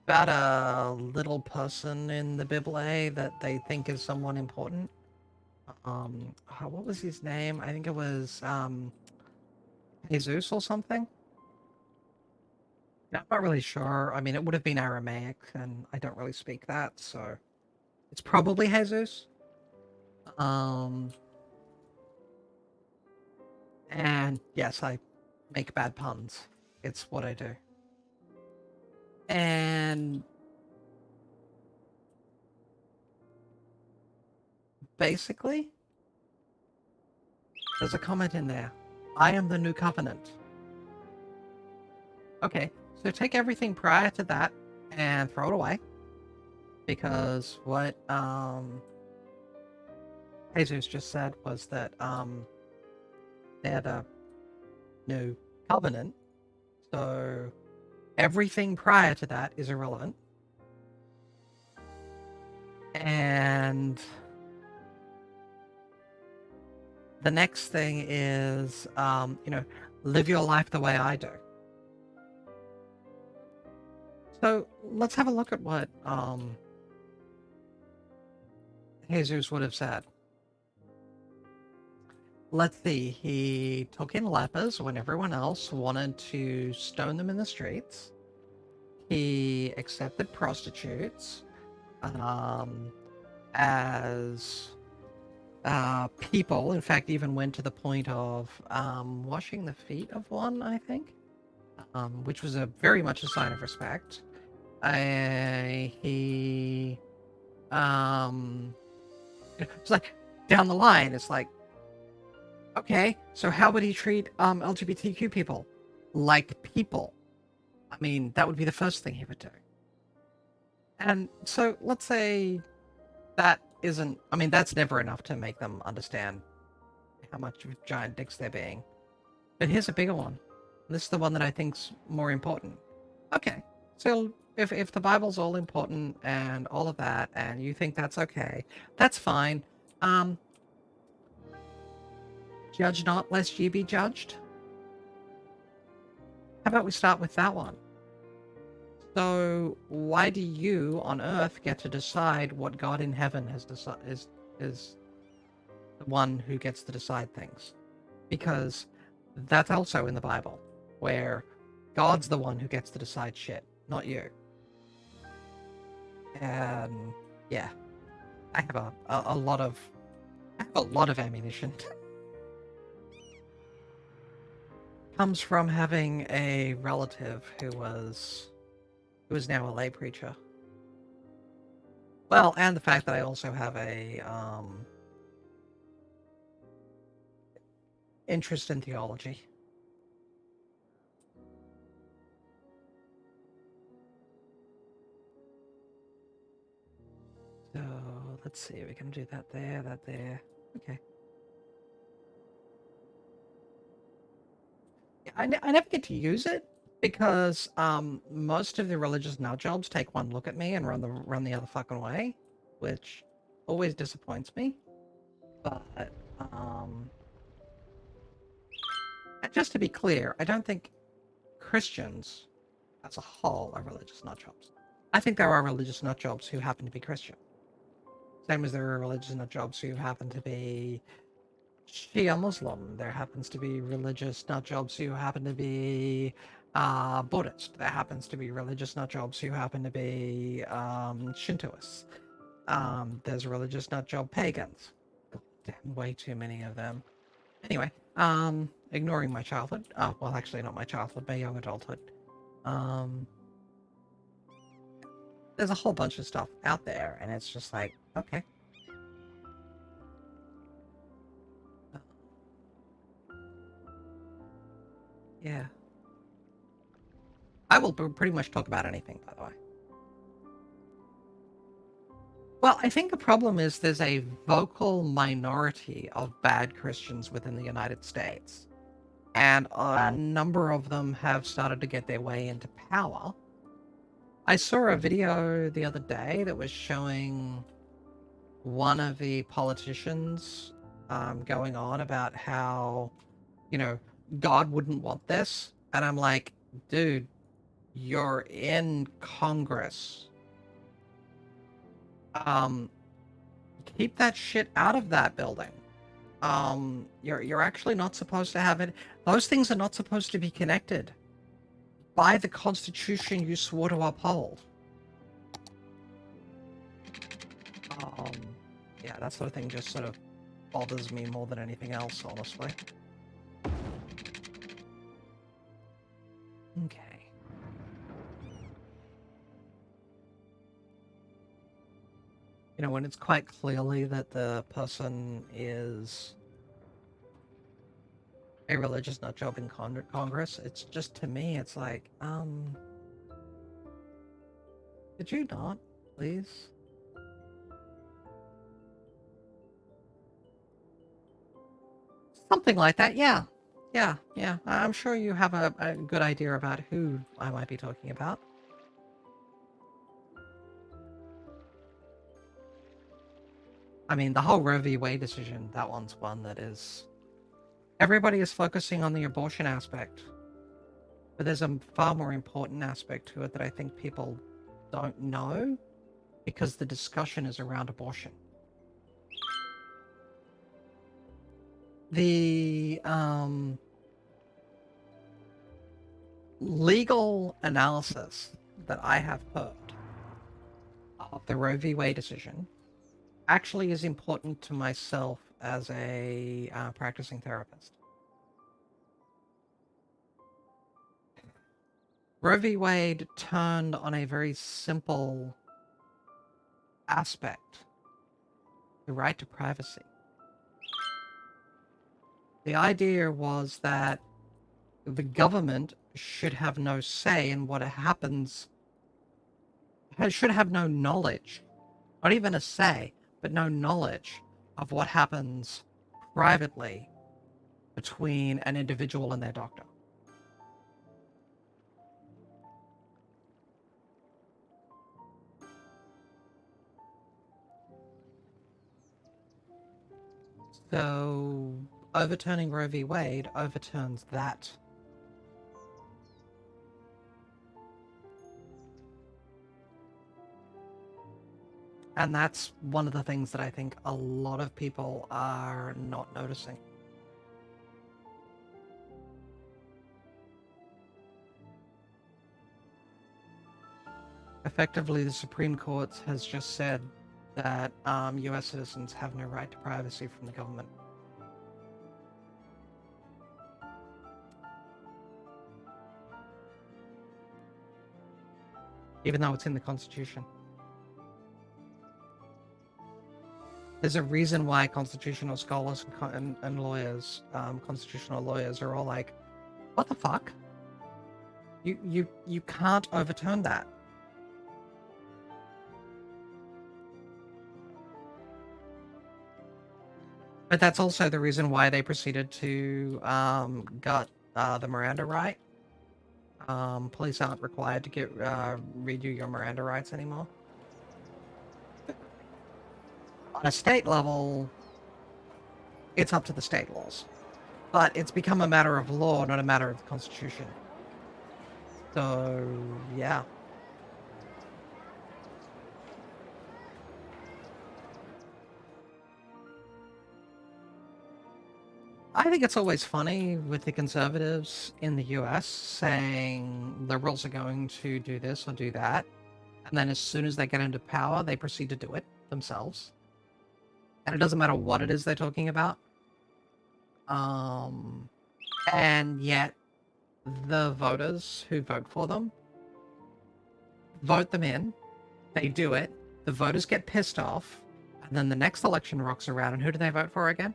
about a little person in the Bible that they think is someone important. What was his name? I think it was Jesus or something. I'm not really sure. I mean, it would have been Aramaic, and I don't really speak that, so it's probably Jesus. And yes, I make bad puns. It's what I do. And basically, there's a comment in there. I am the new covenant. Okay, so take everything prior to that and throw it away. Because what Jesus just said was that they're the new covenant. So everything prior to that is irrelevant. And the next thing is, live your life the way I do. So let's have a look at what Jesus would have said. Let's see, he took in lepers when everyone else wanted to stone them in the streets. He accepted prostitutes as people. In fact, even went to the point of washing the feet of one, I think, which was very much a sign of respect. He It's like, down the line, it's like, okay, so how would he treat LGBTQ people? Like people. I mean, that would be the first thing he would do. And so let's say that isn't, I mean, that's never enough to make them understand how much of giant dicks they're being. But here's a bigger one. This is the one that I think's more important. Okay, so if the Bible's all important and all of that, and you think that's okay, that's fine. Judge not, lest ye be judged. How about we start with that one? So why do you on Earth get to decide what God in heaven has decided is the one who gets to decide things? Because that's also in the Bible, where God's the one who gets to decide shit, not you. And yeah, I have a lot of ammunition. Comes from having a relative who was now a lay preacher. Well, and the fact that I also have a interest in theology. So let's see, we can do that there, that there. Okay. Yeah, I never get to use it because most of the religious nut jobs take one look at me and run the other fucking way, which always disappoints me. But and just to be clear, I don't think Christians as a whole are religious nut jobs. I think there are religious nut jobs who happen to be Christian. Same as there are religious nut jobs who happen to be Shia Muslim. There happens to be religious nut jobs who happen to be Buddhist. There happens to be religious nut jobs who happen to be Shintoists. There's religious nut job pagans. Damn, way too many of them. Anyway, ignoring my childhood. Oh, well, actually, not my childhood, my young adulthood. There's a whole bunch of stuff out there, and it's just like, okay. Yeah. I will pretty much talk about anything, by the way. Well, I think the problem is there's a vocal minority of bad Christians within the United States. And a number of them have started to get their way into power. I saw a video the other day that was showing one of the politicians going on about how, God wouldn't want this. And I'm like, dude, you're in Congress. Keep that shit out of that building. You're actually not supposed to have it. Those things are not supposed to be connected by the Constitution you swore to uphold. Yeah, that sort of thing just sort of bothers me more than anything else, honestly. Okay. When it's quite clearly that the person is a religious nut job in Congress, it's just, to me, it's like, could you not, please? Something like that, yeah. Yeah. I'm sure you have a good idea about who I might be talking about. I mean, the whole Roe v. Wade decision, that one's one that is... Everybody is focusing on the abortion aspect. But there's a far more important aspect to it that I think people don't know, because the discussion is around abortion. The legal analysis that I have heard of the Roe v. Wade decision actually is important to myself as a practicing therapist. Roe v. Wade turned on a very simple aspect, the right to privacy. The idea was that the government should have no say in what happens, should have no knowledge, not even a say, but no knowledge of what happens privately between an individual and their doctor. So, overturning Roe v. Wade overturns that. And that's one of the things that I think a lot of people are not noticing. Effectively, the Supreme Court has just said that US citizens have no right to privacy from the government. Even though it's in the Constitution. There's a reason why constitutional scholars and lawyers, constitutional lawyers, are all like, "What the fuck? You can't overturn that." But that's also the reason why they proceeded to gut the Miranda right. Police aren't required to read you your Miranda rights anymore. On a state level, it's up to the state laws. But it's become a matter of law, not a matter of the Constitution. So, yeah. I think it's always funny with the conservatives in the US saying liberals are going to do this or do that. And then as soon as they get into power, they proceed to do it themselves. And it doesn't matter what it is they're talking about. And yet the voters who vote for them vote them in. They do it. The voters get pissed off. And then the next election rocks around. And who do they vote for again?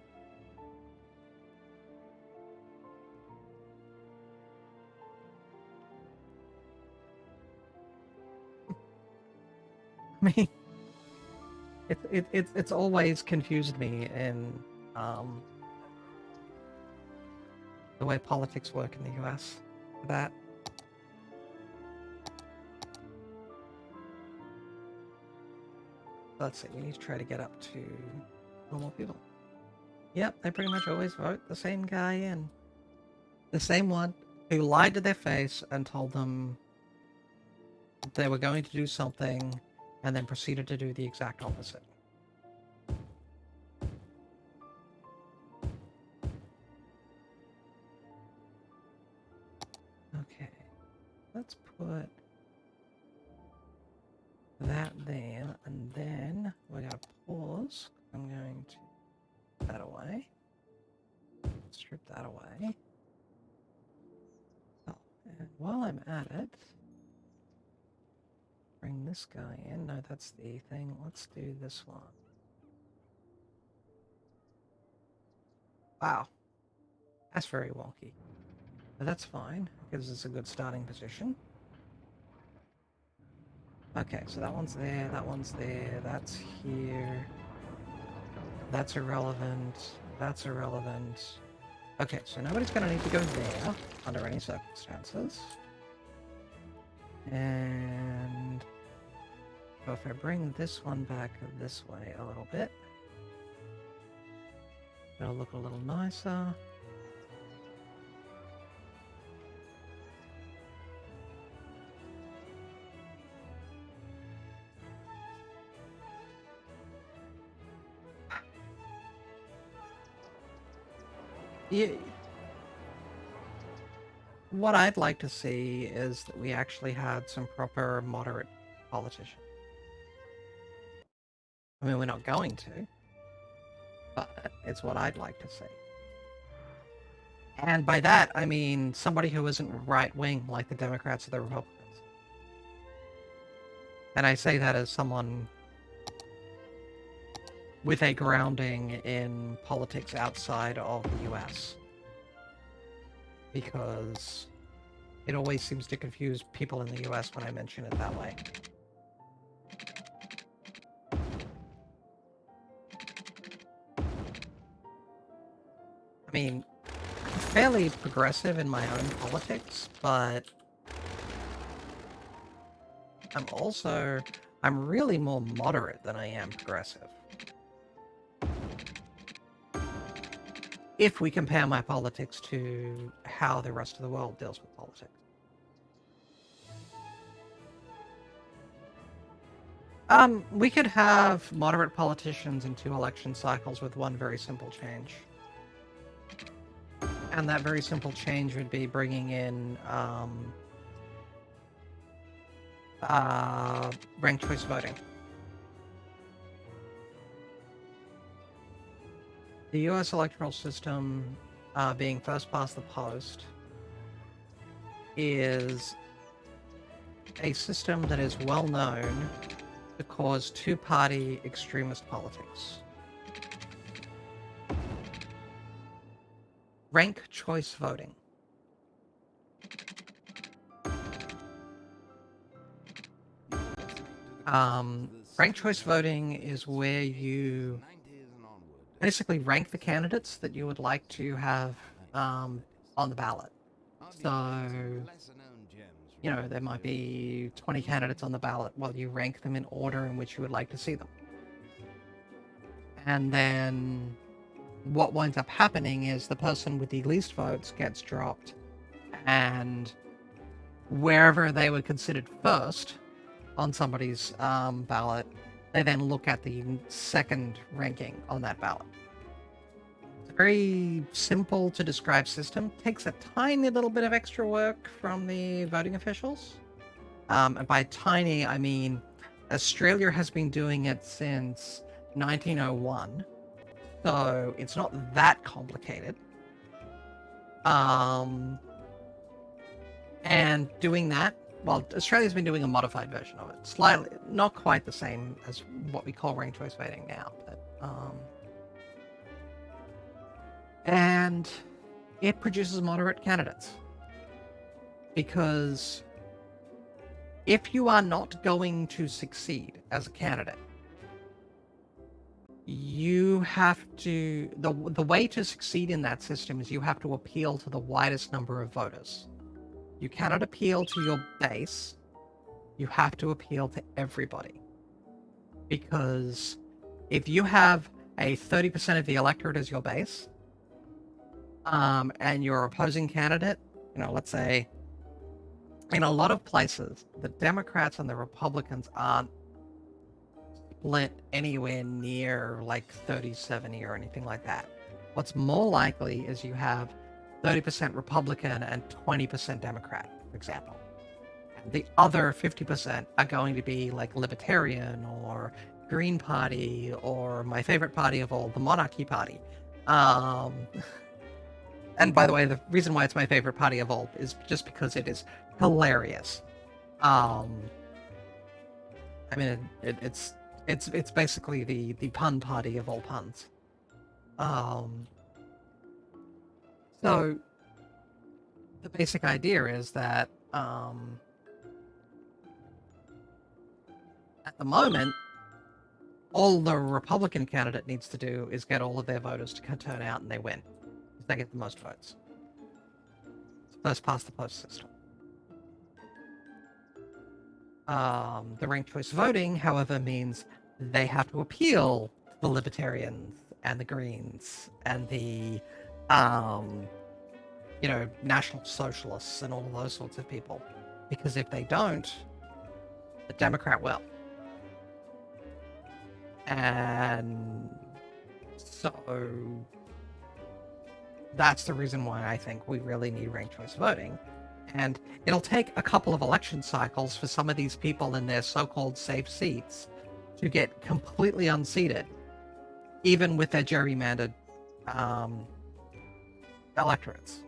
I mean, it's always confused me in the way politics work in the US. That let's see, we need to try to get up to normal people. Yep, they pretty much always vote the same guy in. The same one who lied to their face and told them they were going to do something and then proceeded to do the exact opposite. Okay, let's put that there, and then we're going to pause. I'm going to put that away. Strip that away. Oh, and while I'm at it, bring this guy in. No, that's the thing. Let's do this one. Wow. That's very wonky. But that's fine, because it's a good starting position. Okay, so that one's there, that's here. That's irrelevant. That's irrelevant. Okay, so nobody's gonna need to go there under any circumstances. And so if I bring this one back this way a little bit, it'll look a little nicer. Yeah. What I'd like to see is that we actually had some proper moderate politicians. I mean, we're not going to, but it's what I'd like to see. And by that, I mean somebody who isn't right-wing like the Democrats or the Republicans. And I say that as someone with a grounding in politics outside of the US. Because it always seems to confuse people in the US when I mention it that way. I mean, I'm fairly progressive in my own politics, but I'm really more moderate than I am progressive. If we compare my politics to how the rest of the world deals with politics. We could have moderate politicians in 2 election cycles with one very simple change. And that very simple change would be bringing in ranked choice voting. The US electoral system, being first past the post, is a system that is well known to cause 2-party extremist politics. Rank choice voting. Rank choice voting is where you basically rank the candidates that you would like to have on the ballot. So, you know, there might be 20 candidates on the ballot. Well, you rank them in order in which you would like to see them. And then what winds up happening is the person with the least votes gets dropped, and wherever they were considered first on somebody's ballot, they then look at the second ranking on that ballot. It's a very simple to describe system. Takes a tiny little bit of extra work from the voting officials. And by tiny, I mean Australia has been doing it since 1901. So it's not that complicated. And doing that, well, Australia's been doing a modified version of it. Slightly, not quite the same as what we call ranked choice voting now. But, and it produces moderate candidates. Because if you are not going to succeed as a candidate, you have to, the way to succeed in that system is you have to appeal to the widest number of voters. You cannot appeal to your base. You have to appeal to everybody. Because if you have a 30% of the electorate as your base, and your opposing candidate, you know, let's say, in a lot of places, the Democrats and the Republicans aren't split anywhere near like 30-70 or anything like that. What's more likely is you have 30% Republican and 20% Democrat, for example. The other 50% are going to be like Libertarian or Green Party or my favorite party of all, the Monarchy Party. And by the way, the reason why it's my favorite party of all is just because it is hilarious. I mean, it's basically the pun party of all puns. So the basic idea is that at the moment, all the Republican candidate needs to do is get all of their voters to turn out and they win. They get the most votes. It's first past the post system. The ranked choice voting, however, means they have to appeal to the Libertarians and the Greens and the National Socialists and all of those sorts of people. Because if they don't, the Democrat will. And so that's the reason why I think we really need ranked choice voting. And it'll take a couple of election cycles for some of these people in their so-called safe seats to get completely unseated, even with their gerrymandered electorates.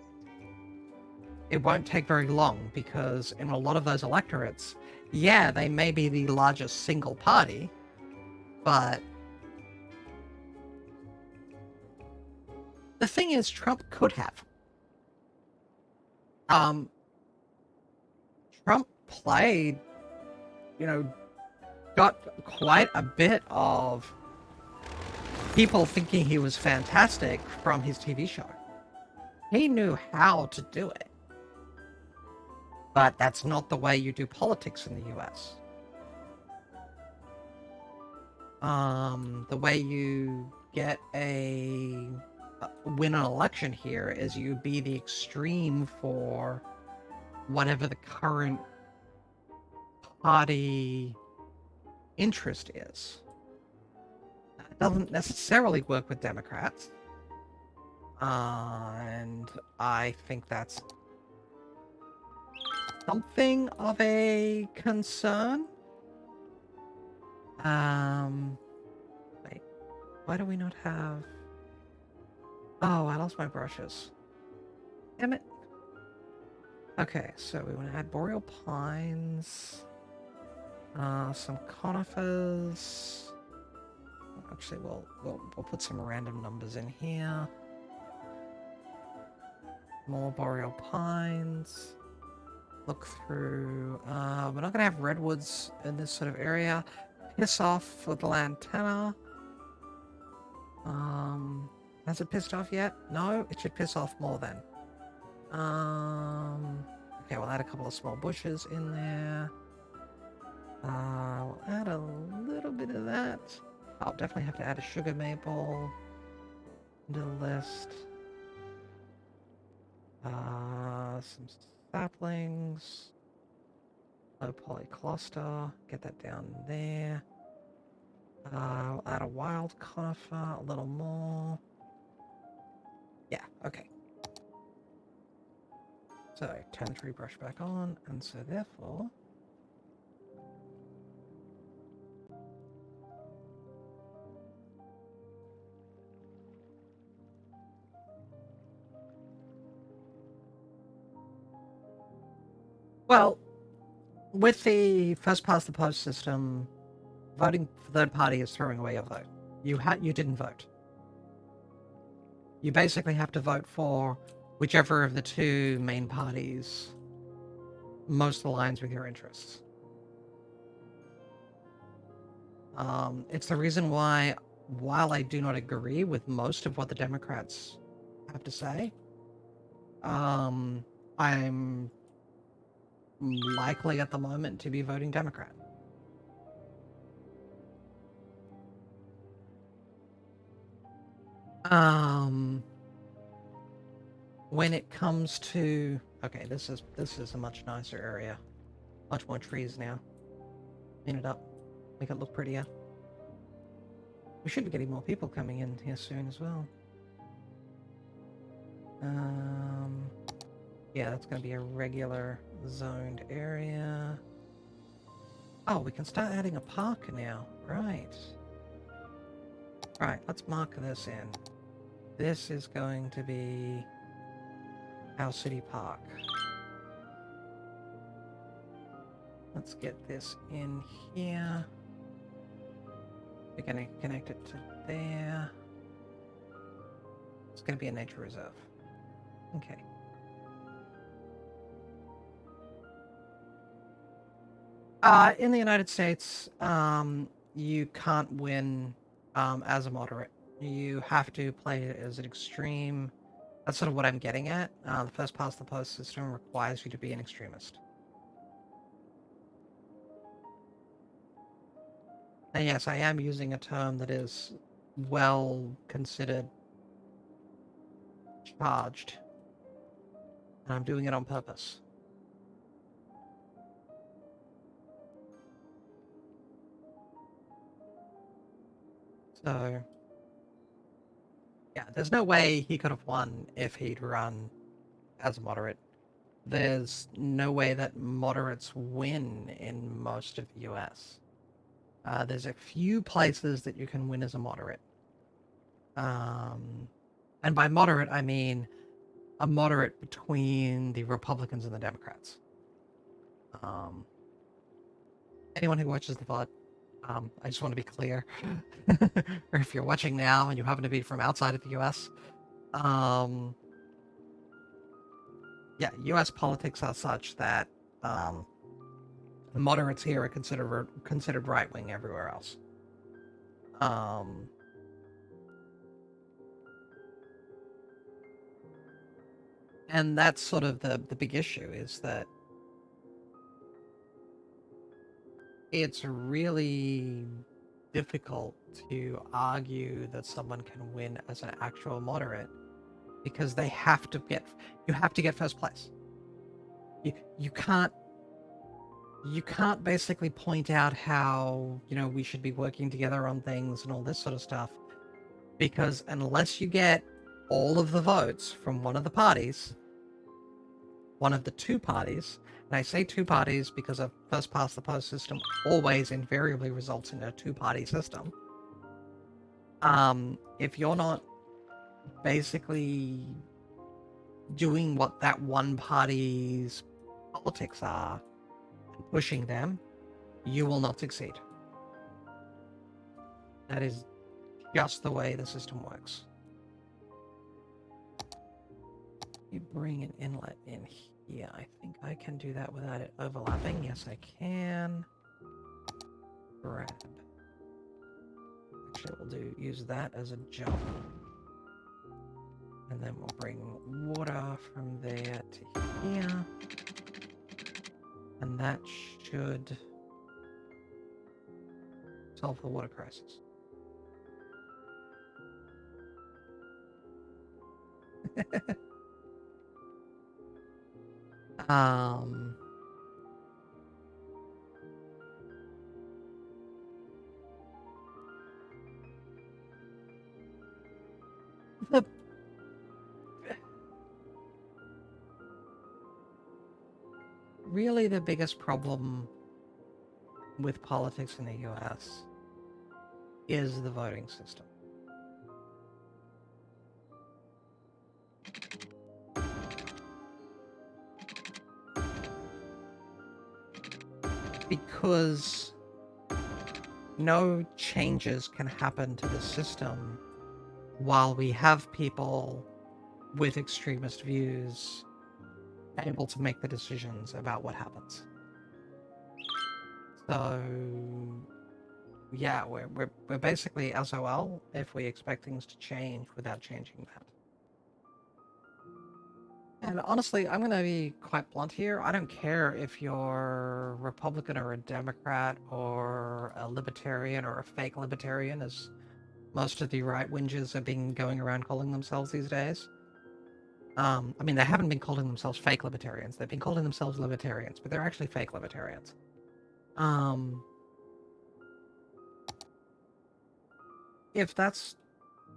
It won't take very long because in a lot of those electorates, yeah, they may be the largest single party, but the thing is, Trump could have. Trump played, got quite a bit of people thinking he was fantastic from his TV show. He knew how to do it. But that's not the way you do politics in the US. The way you get win an election here is you be the extreme for whatever the current party interest is. It doesn't necessarily work with Democrats. And I think that's something of a concern. Wait, why do we not have... Oh, I lost my brushes. Damn it. Okay, so we want to add boreal pines, some conifers. Actually, we'll put some random numbers in here. More boreal pines. Look through. We're not gonna have redwoods in this sort of area. Piss off for the lantana. Has it pissed off yet? No, it should piss off more then. Okay, we'll add a couple of small bushes in there. We'll add a little bit of that. I'll definitely have to add a sugar maple into the list. Some saplings. Low polycluster. Get that down there. I'll add a wild conifer, a little more. Yeah, okay. So, turn the tree brush back on, and so therefore... Well, with the first past the post system, voting for third party is throwing away your vote. You didn't vote. You basically have to vote for whichever of the two main parties most aligns with your interests. It's the reason why, while I do not agree with most of what the Democrats have to say, I'm likely at the moment to be voting Democrat. When it comes to... Okay, this is a much nicer area. Much more trees now. Clean it up. Make it look prettier. We should be getting more people coming in here soon as well. Yeah, that's going to be a regular zoned area. Oh, we can start adding a park now. Right. Right, let's mark this in. This is going to be our city park. Let's get this in here. We're going to connect it to there. It's going to be a nature reserve. Okay. In the United States, you can't win as a moderate. You have to play it as an extreme. That's sort of what I'm getting at. The first past the post system requires you to be an extremist. And yes, I am using a term that is well considered charged. And I'm doing it on purpose. So, yeah, there's no way he could have won if he'd run as a moderate. There's no way that moderates win in most of the US. There's a few places that you can win as a moderate. And by moderate, I mean a moderate between the Republicans and the Democrats. Anyone who watches the VOD, I just want to be clear, or if you're watching now and you happen to be from outside of the US, Yeah, US politics are such that moderates here are considered right-wing everywhere else. And that's sort of the big issue, is that it's really difficult to argue that someone can win as an actual moderate, because you have to get first place. You can't basically point out how, we should be working together on things and all this sort of stuff, because unless you get all of the votes from one of the parties, one of the two parties, and I say two parties because a first past the post system always invariably results in a two-party system. If you're not basically doing what that one party's politics are, pushing them, you will not succeed. That is just the way the system works. You bring an inlet in here. I think I can do that without it overlapping. Yes, I can. Grab. Actually, we'll use that as a jump. And then we'll bring water from there to here. And that should solve the water crisis. Really the biggest problem with politics in the US is the voting system. Because no changes can happen to the system while we have people with extremist views able to make the decisions about what happens. So, yeah, we're basically SOL if we expect things to change without changing that. And honestly, I'm going to be quite blunt here. I don't care if you're Republican or a Democrat or a Libertarian or a fake Libertarian, as most of the right wingers have been going around calling themselves these days. I mean, they haven't been calling themselves fake Libertarians. They've been calling themselves Libertarians, but they're actually fake Libertarians. If that's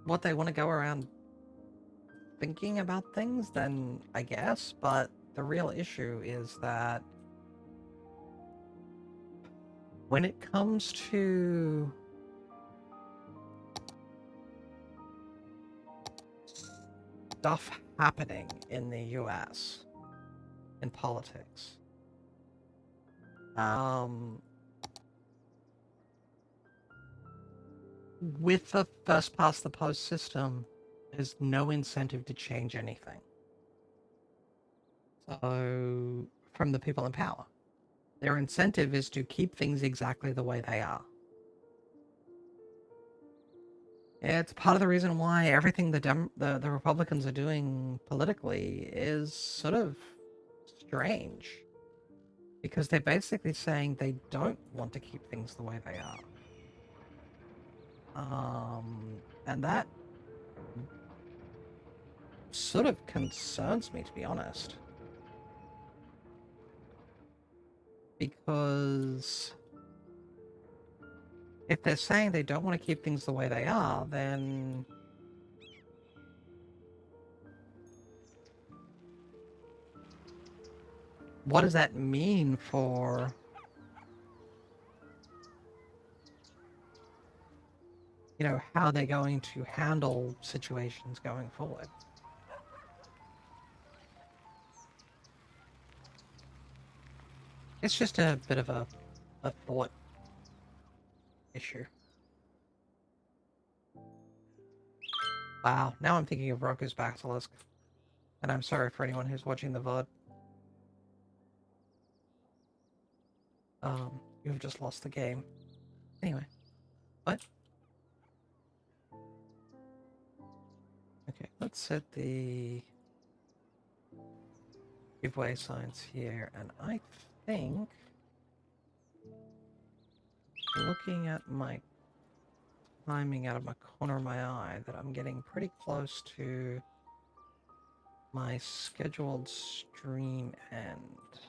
what they want to go around thinking about things, then I guess, but the real issue is that when it comes to stuff happening in the US in politics, with the first past the post system, there's no incentive to change anything. So, from the people in power, their incentive is to keep things exactly the way they are. It's part of the reason why everything the Republicans are doing politically is sort of strange, because they're basically saying they don't want to keep things the way they are. And that sort of concerns me, to be honest. Because if they're saying they don't want to keep things the way they are, then what does that mean for how they're going to handle situations going forward? It's just a bit of a thought issue. Wow, now I'm thinking of Roku's Basilisk. And I'm sorry for anyone who's watching the VOD. You've just lost the game. Anyway. What? Okay, let's set the giveaway signs here, and I think, looking at my timing out of my corner of my eye, that I'm getting pretty close to my scheduled stream end.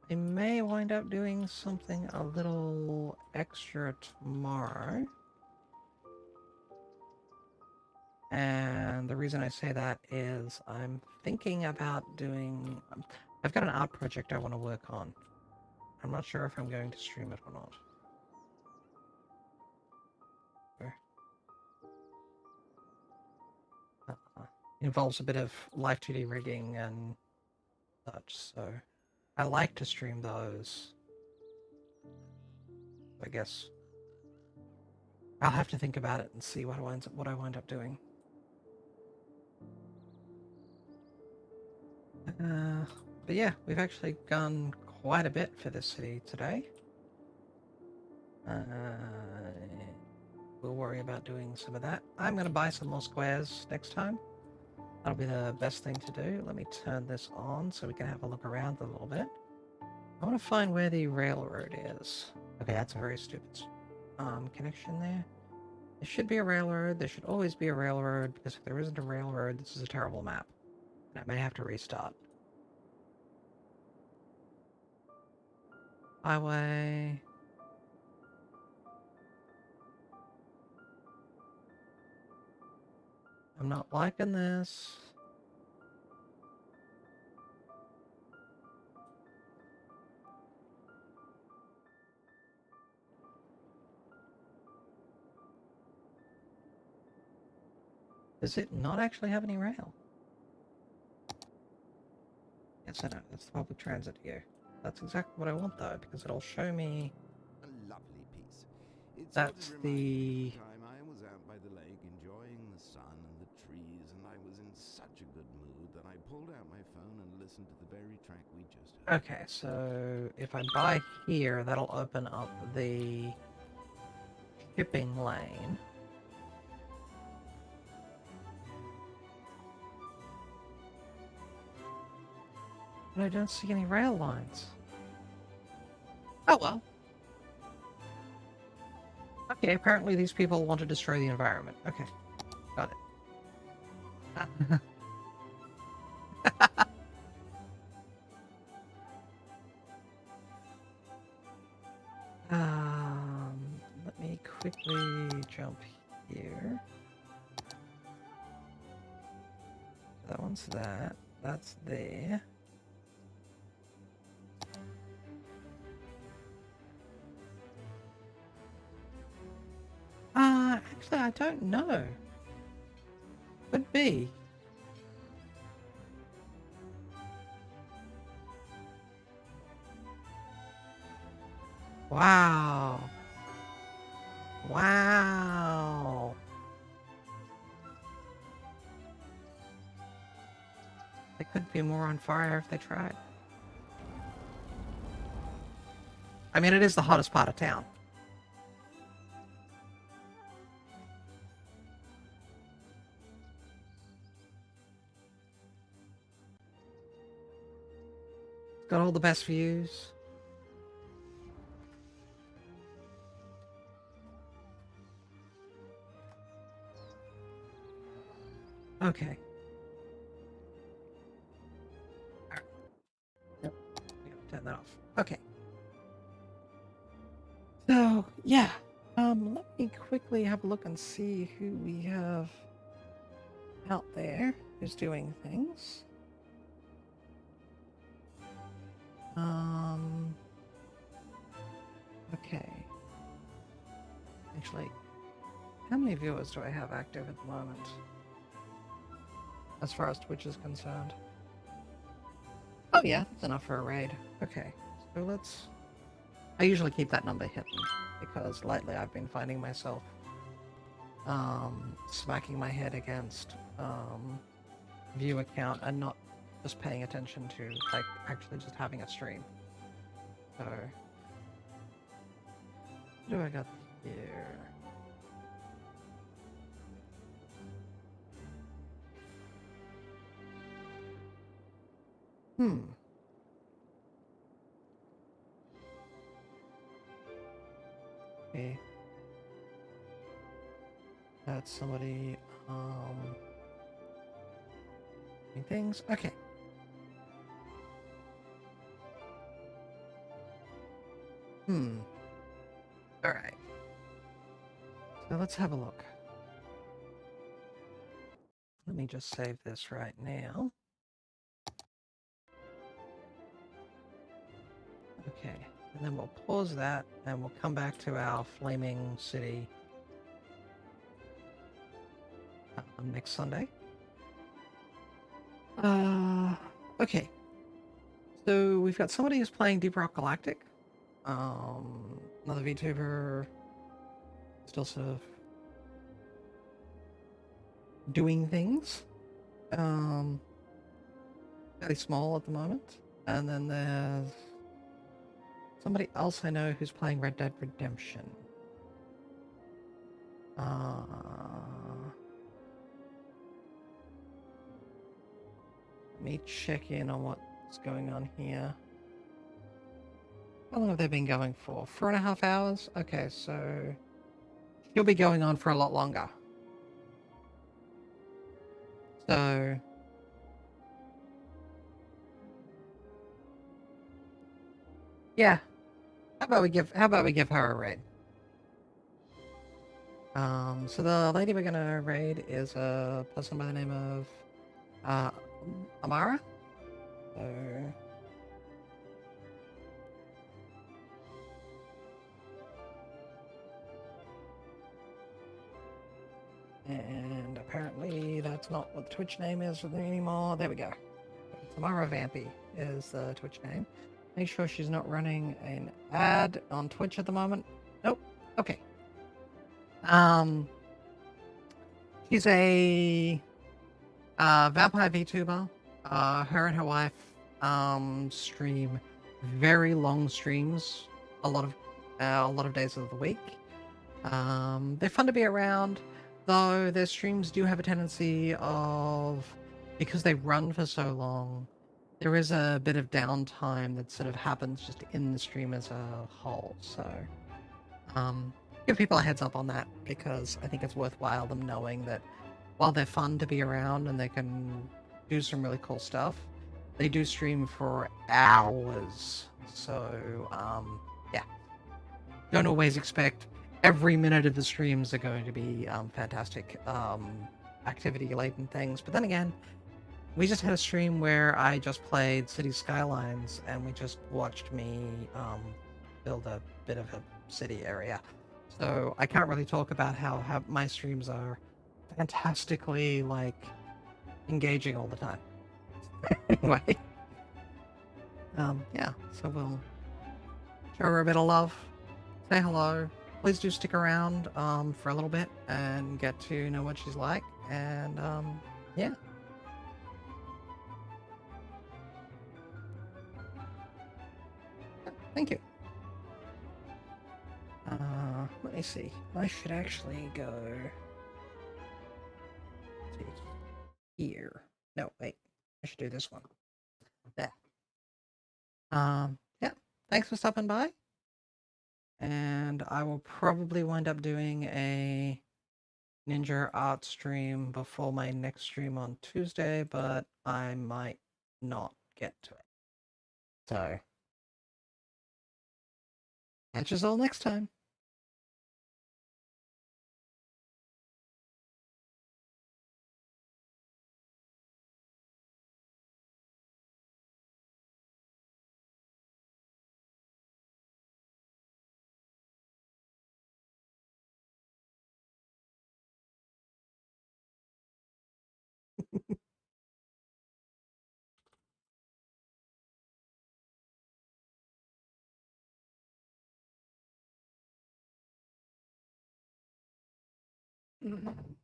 I may wind up doing something a little extra tomorrow. And the reason I say that is I'm thinking about doing... I've got an art project I want to work on. I'm not sure if I'm going to stream it or not. Involves a bit of live 2D rigging and such, so I like to stream those. I guess I'll have to think about it and see what I wind up doing. But yeah, we've actually gone quite a bit for this city today. We'll worry about doing some of that. I'm going to buy some more squares next time. That'll be the best thing to do. Let me turn this on so we can have a look around a little bit. I want to find where the railroad is. Okay, that's a very stupid connection there. There should be a railroad. There should always be a railroad, because if there isn't a railroad, this is a terrible map. And I may have to restart. Highway. I'm not liking this. Does it not actually have any rail? Yes, I know. That's the public transit here. That's exactly what I want, though, because it'll show me... A lovely piece. It That's sort of reminded me the... of the time I was out by the lake enjoying the sun and the trees, and I was in such a good mood that I pulled out my phone and listened to the very track we just heard. Okay, so if I buy here, that'll open up the shipping lane. But I don't see any rail lines. Oh well. Okay, apparently these people want to destroy the environment. Okay, got it. Let me quickly jump here. That one's that. That's there. Actually, I don't know. Could be. Wow. Wow. They could be more on fire if they tried. I mean, it is the hottest part of town. Got all the best views. Okay. Alright. Yep. Turn that off. Okay. So, yeah. Let me quickly have a look and see who we have out there who's doing things. Okay. Actually, how many viewers do I have active at the moment? As far as Twitch is concerned. Oh yeah, that's enough for a raid. Okay, so let's I usually keep that number hidden because lately I've been finding myself smacking my head against view account and not just paying attention to like actually just having a stream. So what do I got here? Okay. That's somebody doing things. Okay. Alright. So let's have a look. Let me just save this right now. Okay, and then we'll pause that and we'll come back to our Flaming City next Sunday. Okay. So we've got somebody who's playing Deep Rock Galactic. Another VTuber still sort of doing things. Fairly small at the moment. And then there's somebody else I know who's playing Red Dead Redemption. Let me check in on what's going on here. How long have they been going for? 4.5 hours? Okay, so she'll be going on for a lot longer. So yeah. How about we give her a raid? So the lady we're gonna raid is a person by the name of Amara. So and apparently that's not what the Twitch name is anymore. There we go. Amara Vampy is the Twitch name. Make sure she's not running an ad on Twitch at the moment. Nope. Okay. She's a vampire VTuber. Her and her wife stream very long streams a lot of days of the week. They're fun to be around, though their streams do have a tendency of, because they run for so long, there is a bit of downtime that sort of happens just in the stream as a whole. So give people a heads up on that, because I think it's worthwhile them knowing that while they're fun to be around and they can do some really cool stuff, they do stream for hours. So yeah, don't always expect every minute of the streams are going to be fantastic activity laden things. But then again, we just had a stream where I just played City Skylines and we just watched me build a bit of a city area. So I can't really talk about how my streams are fantastically like engaging all the time. Anyway, yeah, so we'll show her a bit of love, say hello. Please do stick around for a little bit and get to know what she's like, and yeah. Thank you. Let me see. I should actually go here. No, wait. I should do this one. There. Yeah. Thanks for stopping by. And I will probably wind up doing a Ninja art stream before my next stream on Tuesday, but I might not get to it. So, catch us all next time. Mhm.